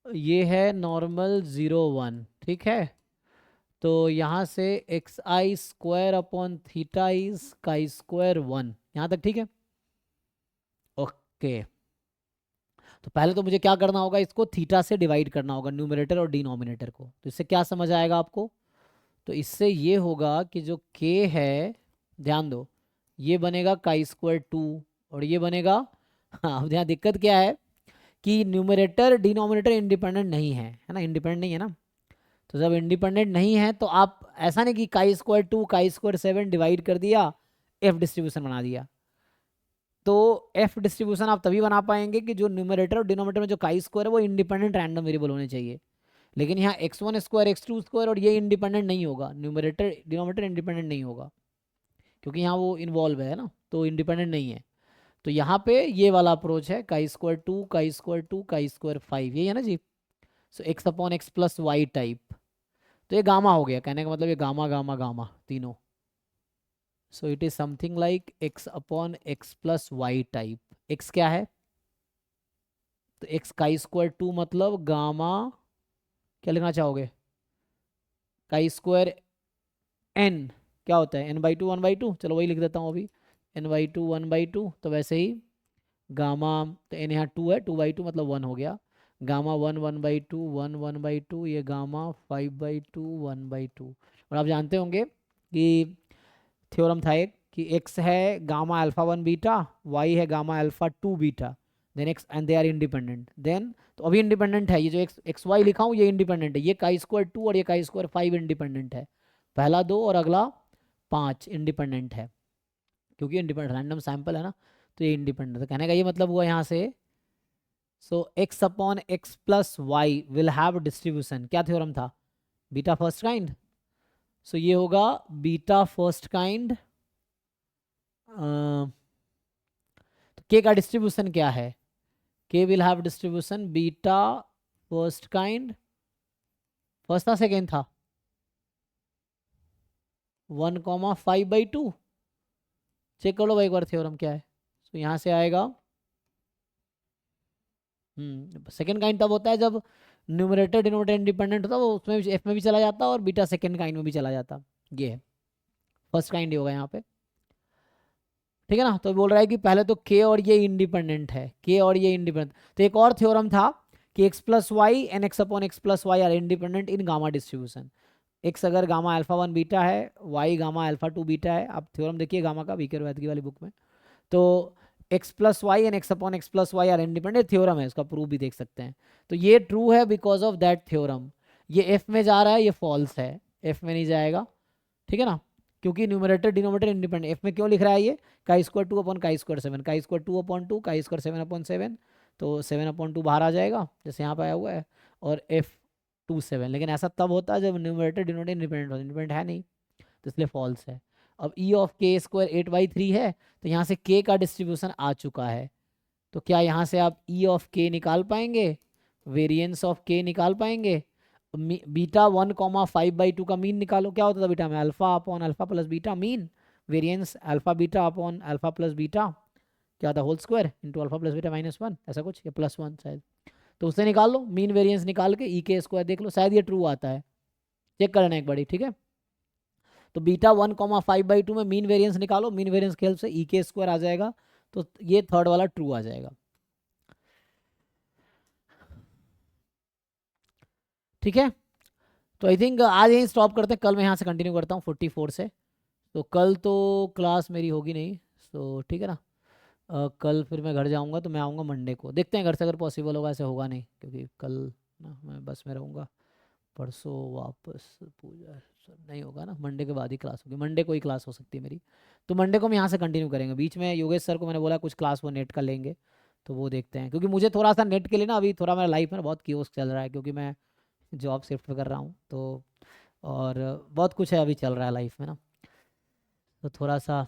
ये है नॉर्मल 0, 1, ठीक है। तो यहाँ से xi square upon theta is chi square 1, यहाँ तक ठीक है। ओके, तो पहले तो मुझे क्या करना होगा, इसको थीटा से डिवाइड करना होगा, न्यूमरेटर और डिनोमिनेटर को। तो इससे क्या समझ आएगा आपको, तो इससे ये होगा कि जो k है, ध्यान दो, ये बनेगा काई स्क्वायर 2 और ये बनेगा हाँ, अब यहाँ दिक्कत क्या है कि न्यूमरेटर डिनोमिनेटर इंडिपेंडेंट नहीं है ना, इंडिपेंडेंट नहीं है ना। तो जब इंडिपेंडेंट नहीं है तो आप ऐसा नहीं कि chi square 2 chi square 7 divide कर दिया, एफ डिस्ट्रीब्यूशन बना दिया। तो एफ डिस्ट्रीब्यूशन आप तभी बना पाएंगे कि जो न्यूमरेटर और डिनोमिनेटर में जो काई स्क्वायर है वो इंडिपेंडेंट रैंडम वेरिएबल होने चाहिए। लेकिन यहाँ x1 स्क्वायर x2 स्क्वायर और ये इंडिपेंडेंट नहीं होगा, न्यूमरेटर डिनोमिनेटर इंडिपेंडेंट नहीं होगा क्योंकि यहाँ वो इन्वॉल्व है ना, तो इंडिपेंडेंट नहीं है। तो यहाँ पे ये वाला अप्रोच है chi square 2 chi square 2 chi square 5, ये है ना जी। So x upon x plus y type, तो ये गामा हो गया, कहने का मतलब ये गामा गामा गामा तीनों। So it is something like x upon x plus y type. x क्या है, तो x काई स्क्वायर 2 मतलब गामा, क्या लिखना चाहोगे, काई स्क्वायर n क्या होता है, n/2 1/2, चलो वही लिख देता हूँ अभी, n/2 1/2। तो वैसे ही गामा, तो n यहाँ 2 है, 2/2 मतलब 1 हो गया, गामा 1 1/2 1 1/2, ये गामा 5/2 1/2। और आप जानते होंगे कि थ्योरम था एक कि x है गामा अल्फा 1 बीटा, y है gamma alpha 2 beta, then x and they are independent. Then तो अभी इंडिपेंडेंट है, ये जो एक्स वाई लिखा हूँ ये इंडिपेंडेंट है, ये काई स्क्वायर 2 और ये काई स्क्वायर 5 इंडिपेंडेंट है, पहला 2 और अगला 5 इंडिपेंडेंट है। क्योंकि इंडिपेंडेंट रैंडम सैंपल है ना, तो ये इंडिपेंडेंट है। कहने का ये मतलब हुआ यहाँ से, so x upon x plus y will have distribution, क्या थ्योरम था, बीटा फर्स्ट काइंड। सो ये होगा बीटा फर्स्ट काइंड, तो k का डिस्ट्रीब्यूशन क्या है, k will have distribution beta first kind, first था सेकेंड था, 1,5/2, चेक कर लो भाई एक बार थ्योरम क्या है। तो यहाँ से आएगा, सेकेंड काइंड तब होता है जब न्यूमरेटर डिनोमिनेटर इंडिपेंडेंट होता है, वो उसमें भी एफ में भी चला जाता और बीटा सेकेंड काइंड में भी चला जाता, ये है फर्स्ट काइंड ही होगा यहाँ पे, ठीक है ना। तो बोल रहा है कि पहले तो के और ये इंडिपेंडेंट है, के और ये इंडिपेंडेंट। तो एक और थ्योरम था कि x plus y and x upon x plus y are independent in gamma distribution. X अगर गामा अल्फा 1 बीटा है, वाई गामा अल्फा 2 बीटा है, आप थ्योरम देखिए गामा का वीकर वैद्य वाली बुक में, तो x plus y and x upon x plus y are independent, theorem है, उसका प्रूफ भी देख सकते हैं। तो ये ट्रू है बिकॉज ऑफ दैट थ्योरम। ये एफ में जा रहा है, ये फॉल्स है, एफ में नहीं जाएगा, ठीक है ना, क्योंकि न्यूमरेटर डिनोमिनेटर इंडिपेंडेंट। एफ में क्यों लिख रहा है ये, chi square 2 upon chi square 7, chi square 2 upon 2, chi square 7 upon 7, तो 7 अपॉन 2 बाहर आ जाएगा जैसे यहाँ पे आया हुआ है, और एफ 2 7। लेकिन ऐसा तब होता है जब न्यूमरेटर डिनोमिनेटर इंडिपेंडेंट हो, इंडिपेंडेंट है नहीं, तो इसलिए फॉल्स है। अब ई ऑफ के स्क्वायर 8/3 है, तो यहाँ से के का डिस्ट्रीब्यूशन आ चुका है, तो क्या यहाँ से आप ई ऑफ के निकाल पाएंगे, वेरिएंस ऑफ के निकाल पाएंगे। बीटा 1,5/2 का मीन निकालो, क्या होता था बीटा में, alpha upon alpha plus beta, mean variance alpha beta upon alpha plus beta, क्या था whole square into alpha plus beta -1, ऐसा कुछ, या +1 शायद। तो उससे निकाल लो मीन वेरिएंस निकाल के, ई के स्क्वायर देख लो, शायद ये ट्रू आता है, चेक कर लेना एक बारी, ठीक है। तो बीटा 1,5/2 में मीन वेरिएंस निकालो, मीन वेरिएंस के हेल्प से ई के स्क्वायर आ जाएगा, तो ये थर्ड वाला ट्रू आ जाएगा, ठीक है। तो आई थिंक आज यहीं स्टॉप करते हैं, कल मैं यहाँ से कंटिन्यू करता हूँ 44 से। तो कल तो क्लास मेरी होगी नहीं, तो ठीक है ना, कल फिर मैं घर जाऊँगा, तो मैं आऊँगा मंडे को, देखते हैं घर से अगर पॉसिबल होगा, ऐसे होगा नहीं क्योंकि कल ना मैं बस में रहूँगा, परसों वापस पूजा नहीं होगा ना, मंडे के बाद ही क्लास होगी, मंडे को ही क्लास हो सकती है मेरी, तो मंडे को हम यहाँ से कंटिन्यू करेंगे। बीच में योगेश सर को मैंने बोला कुछ क्लास वो नेट का लेंगे, तो वो देखते हैं, क्योंकि मुझे थोड़ा सा नेट के लिए ना अभी थोड़ा मेरा लाइफ में बहुत कियोस्क चल रहा है, क्योंकि मैं जॉब शिफ्ट कर रहा हूँ, तो और बहुत कुछ है अभी चल रहा है लाइफ में ना, तो थोड़ा सा